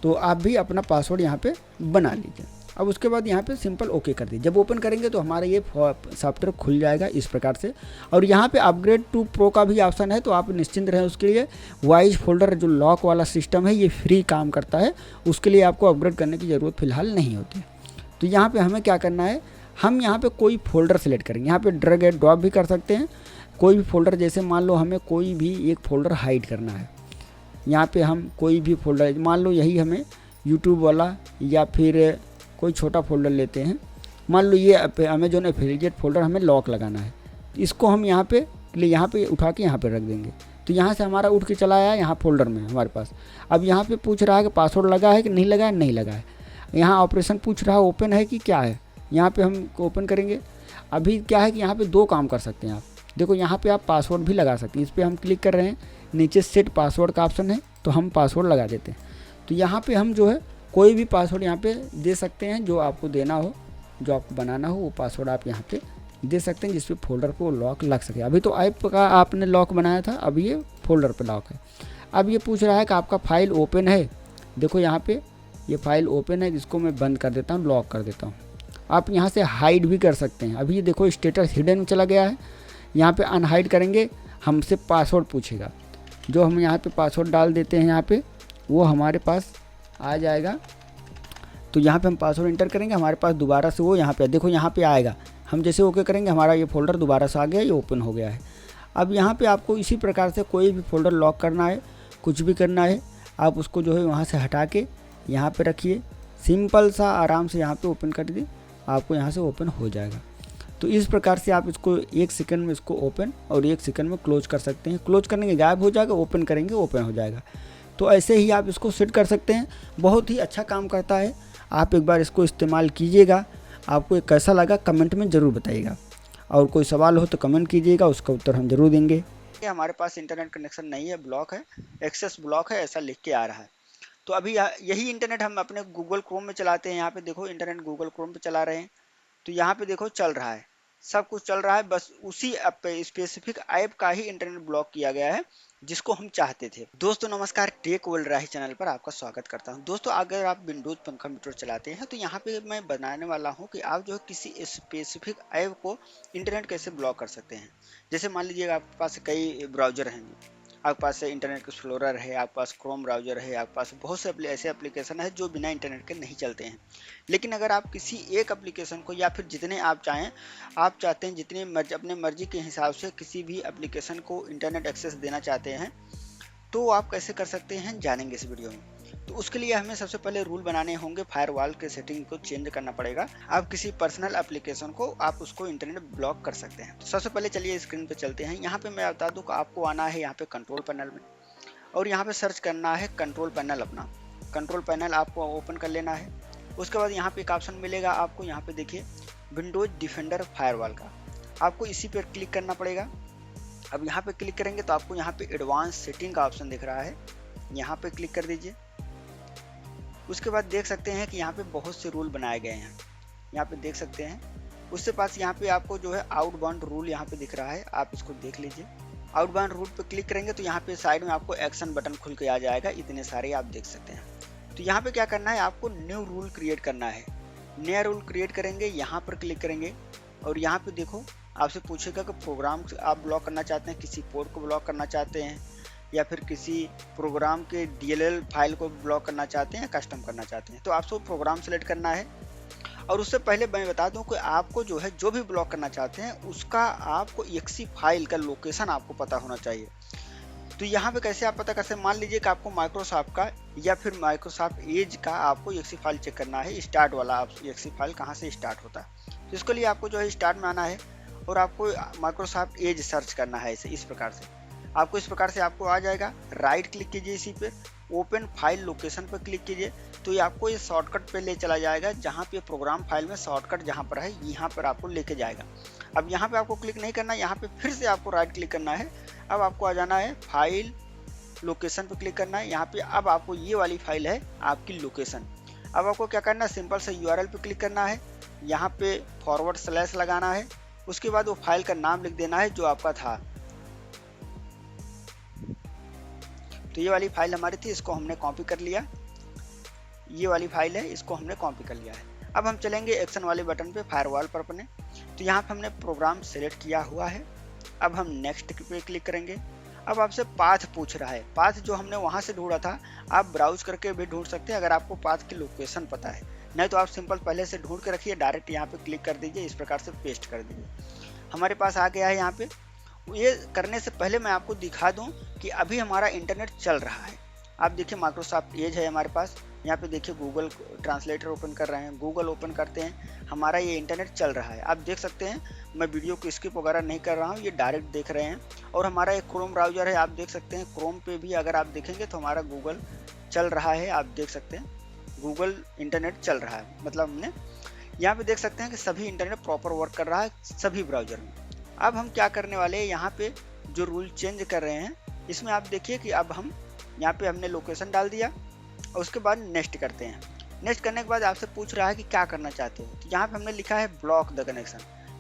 तो आप भी अपना पासवर्ड यहाँ पे बना लीजिए। अब उसके बाद यहाँ पे सिंपल ओके कर दीजिए। जब ओपन करेंगे तो हमारा ये सॉफ्टवेयर खुल जाएगा इस प्रकार से। और यहाँ पे अपग्रेड टू प्रो का भी ऑप्शन है, तो आप निश्चिंत रहें उसके लिए। वाइज फोल्डर जो लॉक वाला सिस्टम है ये फ्री काम करता है, उसके लिए आपको अपग्रेड करने की ज़रूरत फिलहाल नहीं होती। तो यहाँ पे हमें क्या करना है, हम यहाँ पे कोई फोल्डर सेलेक्ट करेंगे। यहाँ पे ड्रैग एंड ड्रॉप भी कर सकते हैं कोई भी फोल्डर। जैसे मान लो हमें कोई भी एक फ़ोल्डर हाइड करना है, यहाँ पे हम कोई भी फोल्डर, मान लो यही हमें यूट्यूब वाला या फिर कोई छोटा फोल्डर लेते हैं। मान लो ये अमेजोन एफिलिएट फोल्डर हमें लॉक लगाना है, इसको हम यहाँ पे उठा के यहाँ पे रख देंगे। तो यहाँ से हमारा उठ के चला आया यहाँ फोल्डर में हमारे पास। अब यहाँ पे पूछ रहा है कि पासवर्ड लगा है कि नहीं लगा है, नहीं लगा है। यहाँ ऑपरेशन पूछ रहा है ओपन है कि क्या है, यहाँ पे हम ओपन करेंगे। अभी क्या है कि यहाँ पे दो काम कर सकते हैं आप। देखो यहाँ पे आप पासवर्ड भी लगा सकते हैं, इस पर हम क्लिक कर रहे हैं, नीचे सेट पासवर्ड का ऑप्शन है, तो हम पासवर्ड लगा देते हैं। तो यहाँ पे हम जो है कोई भी पासवर्ड यहाँ पे दे सकते हैं, जो आपको देना हो, जो आपको बनाना हो वो पासवर्ड आप यहाँ पे दे सकते हैं, जिसपे फोल्डर को लॉक लग सके। अभी तो ऐप का आपने लॉक बनाया था, अब ये फोल्डर पे लॉक है। अब ये पूछ रहा है कि आपका फाइल ओपन है। देखो यहाँ पे ये फाइल ओपन है, जिसको मैं बंद कर देता हूँ, लॉक कर देता हूँ। आप यहाँ से हाइड भी कर सकते हैं। अभी ये देखो स्टेटस हिडन में चला गया है, यहाँ पे अनहाइड करेंगे, हमसे पासवर्ड पूछेगा। जो हम यहाँ पे पासवर्ड डाल देते हैं यहाँ पे, वो हमारे पास आ जाएगा। तो यहाँ पे हम पासवर्ड इंटर करेंगे, हमारे पास दोबारा से वो यहाँ पे देखो यहाँ पे आएगा। हम जैसे ओके करेंगे हमारा ये फोल्डर दोबारा से आ गया, ये ओपन हो गया है। अब यहाँ पे आपको इसी प्रकार से कोई भी फोल्डर लॉक करना है, कुछ भी करना है, आप उसको जो है वहाँ से हटा के यहाँ पे रखिए। सिंपल सा आराम से यहाँ पे ओपन कर दीजिए, आपको यहाँ से ओपन हो जाएगा। तो इस प्रकार से आप इसको 1 सेकंड में इसको ओपन और 1 सेकंड में क्लोज कर सकते हैं। क्लोज करने के गायब हो जाएगा, ओपन करेंगे ओपन हो जाएगा। तो ऐसे ही आप इसको सेट कर सकते हैं। बहुत ही अच्छा काम करता है, आप एक बार इसको इस्तेमाल कीजिएगा। आपको ये कैसा लगा कमेंट में ज़रूर बताइएगा, और कोई सवाल हो तो कमेंट कीजिएगा, उसका उत्तर हम ज़रूर देंगे। हमारे पास इंटरनेट कनेक्शन नहीं है, ब्लॉक है, एक्सेस ब्लॉक है, ऐसा लिख के आ रहा है। तो अभी यही इंटरनेट हम अपने गूगल क्रोम में चलाते हैं। यहाँ पे देखो इंटरनेट गूगल क्रोम पे चला रहे हैं, तो यहाँ पे देखो चल रहा है, सब कुछ चल रहा है। बस उसी ऐप पे स्पेसिफिक ऐप का ही इंटरनेट ब्लॉक किया गया है जिसको हम चाहते थे। दोस्तों नमस्कार, टेक वर्ल्ड राही चैनल पर आपका स्वागत करता हूं। दोस्तों अगर आप विंडोज पर कंप्यूटर चलाते हैं तो यहाँ पे मैं बनाने वाला हूं कि आप जो है किसी स्पेसिफिक ऐप को इंटरनेट कैसे ब्लॉक कर सकते हैं। जैसे मान लीजिए आपके पास कई ब्राउजर हैं, आपके पास इंटरनेट एक्सप्लोरर है, आपके पास क्रोम ब्राउजर है, आपके पास बहुत से ऐसे एप्लीकेशन है जो बिना इंटरनेट के नहीं चलते हैं। लेकिन अगर आप किसी एक एप्लीकेशन को या फिर जितने आप चाहें, आप चाहते हैं जितने अपने मर्जी के हिसाब से किसी भी एप्लीकेशन को इंटरनेट एक्सेस देना चाहते हैं, तो आप कैसे कर सकते हैं जानेंगे इस वीडियो में। तो उसके लिए हमें सबसे पहले रूल बनाने होंगे, फायरवॉल के सेटिंग को चेंज करना पड़ेगा। आप किसी पर्सनल एप्लीकेशन को आप उसको इंटरनेट ब्लॉक कर सकते हैं। तो सबसे पहले चलिए स्क्रीन पे चलते हैं। यहाँ पे मैं बता दूं कि आपको आना है यहाँ पे कंट्रोल पैनल में, और यहाँ पे सर्च करना है कंट्रोल पैनल। अपना कंट्रोल पैनल आपको ओपन कर लेना है। उसके बाद यहाँ पे एक ऑप्शन मिलेगा आपको, यहाँ पे देखिए विंडोज डिफेंडर फायरवॉल का, आपको इसी पर क्लिक करना पड़ेगा। अब यहाँ पे क्लिक करेंगे तो आपको यहाँ पे एडवांस सेटिंग का ऑप्शन दिख रहा है, यहाँ पे क्लिक कर दीजिए। उसके बाद देख सकते हैं कि यहाँ पे बहुत से रूल बनाए गए हैं, यहाँ पे देख सकते हैं। उसके पास यहाँ पे आपको जो है आउटबाउंड रूल यहाँ पे दिख रहा है, आप इसको देख लीजिए। आउटबाउंड रूल पे क्लिक करेंगे तो यहाँ पे साइड में आपको एक्शन बटन खुल के आ जाएगा, इतने सारे आप देख सकते हैं। तो यहाँ पे क्या करना है, आपको न्यू रूल क्रिएट करना है। नया रूल क्रिएट करेंगे, यहाँ पर क्लिक करेंगे और यहाँ पे देखो आपसे पूछेगा कि प्रोग्राम आप ब्लॉक करना चाहते हैं, किसी पोर्ट को ब्लॉक करना चाहते हैं, या फिर किसी प्रोग्राम के DLL फाइल को ब्लॉक करना चाहते हैं, कस्टम करना चाहते हैं। तो आपको प्रोग्राम सेलेक्ट करना है। और उससे पहले मैं बता दूं कि आपको जो है जो भी ब्लॉक करना चाहते हैं उसका आपको exe फाइल का लोकेशन आपको पता होना चाहिए। तो यहाँ पे कैसे आप पता कर सकते हैं, मान लीजिए कि आपको माइक्रोसॉफ्ट का या फिर माइक्रोसॉफ्ट एज का आपको exe फाइल चेक करना है, स्टार्ट वाला exe फाइल कहाँ से स्टार्ट होता है। तो इसके लिए आपको जो है स्टार्ट में आना है और आपको माइक्रोसॉफ्ट एज सर्च करना है। इस प्रकार से आपको आपको आ जाएगा। राइट क्लिक कीजिए इसी पे, ओपन फाइल लोकेशन पर क्लिक कीजिए, तो ये आपको ये शॉर्टकट पे ले चला जाएगा, जहाँ पे प्रोग्राम फाइल में शॉर्टकट जहाँ पर है यहाँ पर आपको लेके जाएगा। अब यहाँ पे आपको क्लिक नहीं करना, यहाँ पे फिर से आपको राइट क्लिक करना है। अब आपको आ जाना है फाइल लोकेशन पे क्लिक करना है। यहाँ पे अब आपको ये वाली फाइल है आपकी लोकेशन। अब आपको क्या करना है, सिंपल से URL पे क्लिक करना है, यहाँ पे / लगाना है। उसके बाद वो फाइल का नाम लिख देना है जो आपका था। तो ये वाली फाइल हमारी थी, इसको हमने कॉपी कर लिया। ये वाली फाइल है, इसको हमने कॉपी कर लिया है। अब हम चलेंगे एक्शन वाले बटन पे फायरवॉल पर अपने। तो यहाँ पे हमने प्रोग्राम सेलेक्ट किया हुआ है। अब हम नेक्स्ट पे क्लिक करेंगे। अब आपसे पाथ पूछ रहा है, पाथ जो हमने वहाँ से ढूंढा था आप ब्राउज करके भी ढूंढ सकते हैं अगर आपको पाथ की लोकेशन पता है। नहीं तो आप सिंपल पहले से ढूंढ के रखिए, डायरेक्ट यहाँ पे क्लिक कर दीजिए, इस प्रकार से पेस्ट कर दीजिए। हमारे पास आ गया है। यहाँ पे ये करने से पहले मैं आपको दिखा दूं कि अभी हमारा इंटरनेट चल रहा है। आप देखिए माइक्रोसॉफ्ट एज है हमारे पास, यहाँ पे देखिए गूगल ट्रांसलेटर ओपन कर रहे हैं, गूगल ओपन करते हैं, हमारा ये इंटरनेट चल रहा है। आप देख सकते हैं मैं वीडियो को स्किप वगैरह नहीं कर रहा हूँ, ये डायरेक्ट देख रहे हैं। और हमारा एक क्रोम ब्राउजर है, आप देख सकते हैं क्रोम पे भी अगर आप देखेंगे तो हमारा गूगल चल रहा है। आप देख सकते हैं गूगल इंटरनेट चल रहा है, मतलब हमने यहाँ पे देख सकते हैं कि सभी इंटरनेट प्रॉपर वर्क कर रहा है सभी ब्राउजर में। अब हम क्या करने वाले हैं, यहाँ पे जो रूल चेंज कर रहे हैं इसमें आप देखिए कि अब हम यहाँ पे हमने लोकेशन डाल दिया और उसके बाद नेक्स्ट करते हैं। नेक्स्ट करने के बाद आपसे पूछ रहा है कि क्या करना चाहते हो। तो यहाँ पे हमने लिखा है ब्लॉक द कनेक्शन,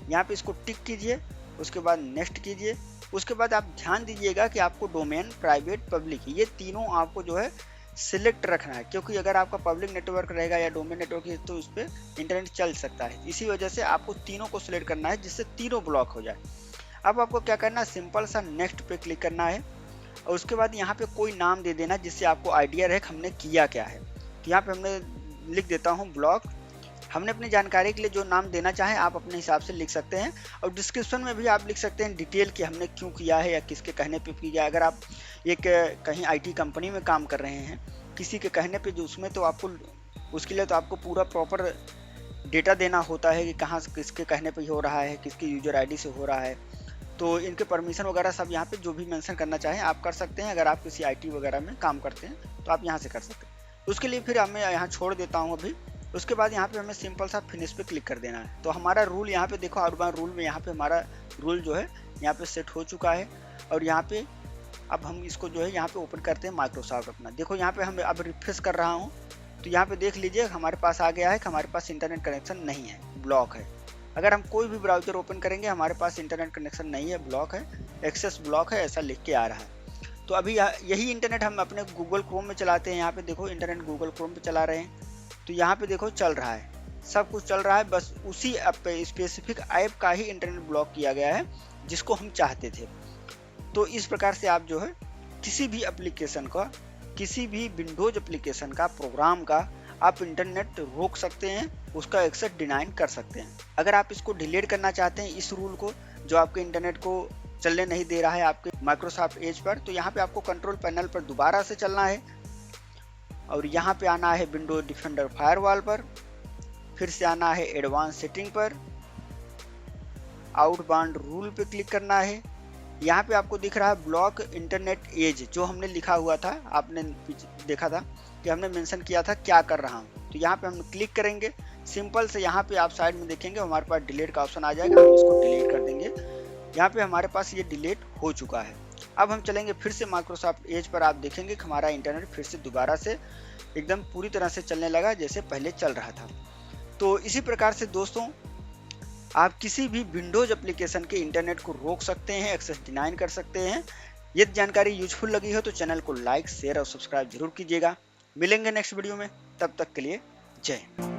यहाँ पे इसको टिक कीजिए, उसके बाद नेक्स्ट कीजिए। उसके बाद आप ध्यान दीजिएगा कि आपको डोमेन, प्राइवेट, पब्लिक ये तीनों आपको जो है सिलेक्ट रखना है, क्योंकि अगर आपका पब्लिक नेटवर्क रहेगा या डोमेन नेटवर्क है तो उस पर इंटरनेट चल सकता है। इसी वजह से आपको तीनों को सिलेक्ट करना है जिससे तीनों ब्लॉक हो जाए। अब आपको क्या करना है, सिंपल सा नेक्स्ट पे क्लिक करना है और उसके बाद यहाँ पे कोई नाम दे देना जिससे आपको आइडिया रहे हमने किया क्या है। तो यहाँ पे हमने लिख देता हूँ ब्लॉक। हमने अपनी जानकारी के लिए जो नाम देना चाहें आप अपने हिसाब से लिख सकते हैं, और डिस्क्रिप्शन में भी आप लिख सकते हैं डिटेल कि हमने क्यों किया है या किसके कहने पे किया। अगर आप एक कहीं IT कंपनी में काम कर रहे हैं, किसी के कहने पे जो उसमें तो आपको उसके लिए तो आपको पूरा प्रॉपर डेटा देना होता है कि कहाँ किसके कहने पे हो रहा है, किसके यूजर आईडी से हो रहा है। तो इनके परमिशन वगैरह सब यहाँ पे जो भी मेंशन करना चाहें आप कर सकते हैं। अगर आप किसी आईटी वगैरह में काम करते हैं तो आप यहाँ से कर सकते हैं। उसके लिए फिर हमें यहाँ छोड़ देता हूँ अभी। उसके बाद यहाँ पे हमें सिंपल सा फिनिश पे क्लिक कर देना है। तो हमारा रूल यहाँ पे देखो, आउटबाउंड रूल में यहाँ पे हमारा रूल जो है यहाँ पे सेट हो चुका है। और यहाँ पे अब हम इसको जो है यहाँ पे ओपन करते हैं माइक्रोसॉफ्ट अपना। देखो यहाँ पे हम अब रिफ्रेश कर रहा हूँ तो यहाँ पे देख लीजिए हमारे पास आ गया है कि हमारे पास इंटरनेट कनेक्शन नहीं है, ब्लॉक है। अगर हम कोई भी ब्राउजर ओपन करेंगे हमारे पास इंटरनेट कनेक्शन नहीं है, ब्लॉक है, एक्सेस ब्लॉक है, ऐसा लिख के आ रहा है। तो अभी यही इंटरनेट हम अपने गूगल क्रोम में चलाते हैं। यहाँ पे देखो इंटरनेट गूगल क्रोम पे चला रहे हैं तो यहाँ पे देखो चल रहा है, सब कुछ चल रहा है। बस उसी ऐप पे स्पेसिफिक ऐप का ही इंटरनेट ब्लॉक किया गया है जिसको हम चाहते थे। तो इस प्रकार से आप जो है किसी भी एप्लीकेशन का, किसी भी विंडोज एप्लीकेशन का, प्रोग्राम का आप इंटरनेट रोक सकते हैं, उसका एक्सेस डिनाइन कर सकते हैं। अगर आप इसको डिलीट करना चाहते हैं इस रूल को जो आपके इंटरनेट को चलने नहीं दे रहा है आपके माइक्रोसॉफ्ट एज पर, तो यहाँ पे आपको कंट्रोल पैनल पर दोबारा से चलना है और यहाँ पे आना है विंडोज डिफेंडर फायरवॉल पर, फिर से आना है एडवांस सेटिंग पर, आउटबाउंड रूल पे क्लिक करना है। यहाँ पे आपको दिख रहा है ब्लॉक इंटरनेट एज, जो हमने लिखा हुआ था, आपने देखा था कि हमने मेंशन किया था क्या कर रहा हूँ। तो यहाँ पे हम क्लिक करेंगे, सिंपल से यहाँ पे आप साइड में देखेंगे हमारे पास डिलीट का ऑप्शन आ जाएगा, हम इसको डिलीट कर देंगे। यहाँ पे हमारे पास ये डिलीट हो चुका है। अब हम चलेंगे फिर से माइक्रोसॉफ्ट एज पर, आप देखेंगे कि हमारा इंटरनेट फिर से दोबारा से एकदम पूरी तरह से चलने लगा जैसे पहले चल रहा था। तो इसी प्रकार से दोस्तों आप किसी भी विंडोज एप्लीकेशन के इंटरनेट को रोक सकते हैं, एक्सेस डिनाइन कर सकते हैं। यदि जानकारी यूजफुल लगी हो तो चैनल को लाइक, शेयर और सब्सक्राइब जरूर कीजिएगा। मिलेंगे नेक्स्ट वीडियो में, तब तक के लिए जय हिंद।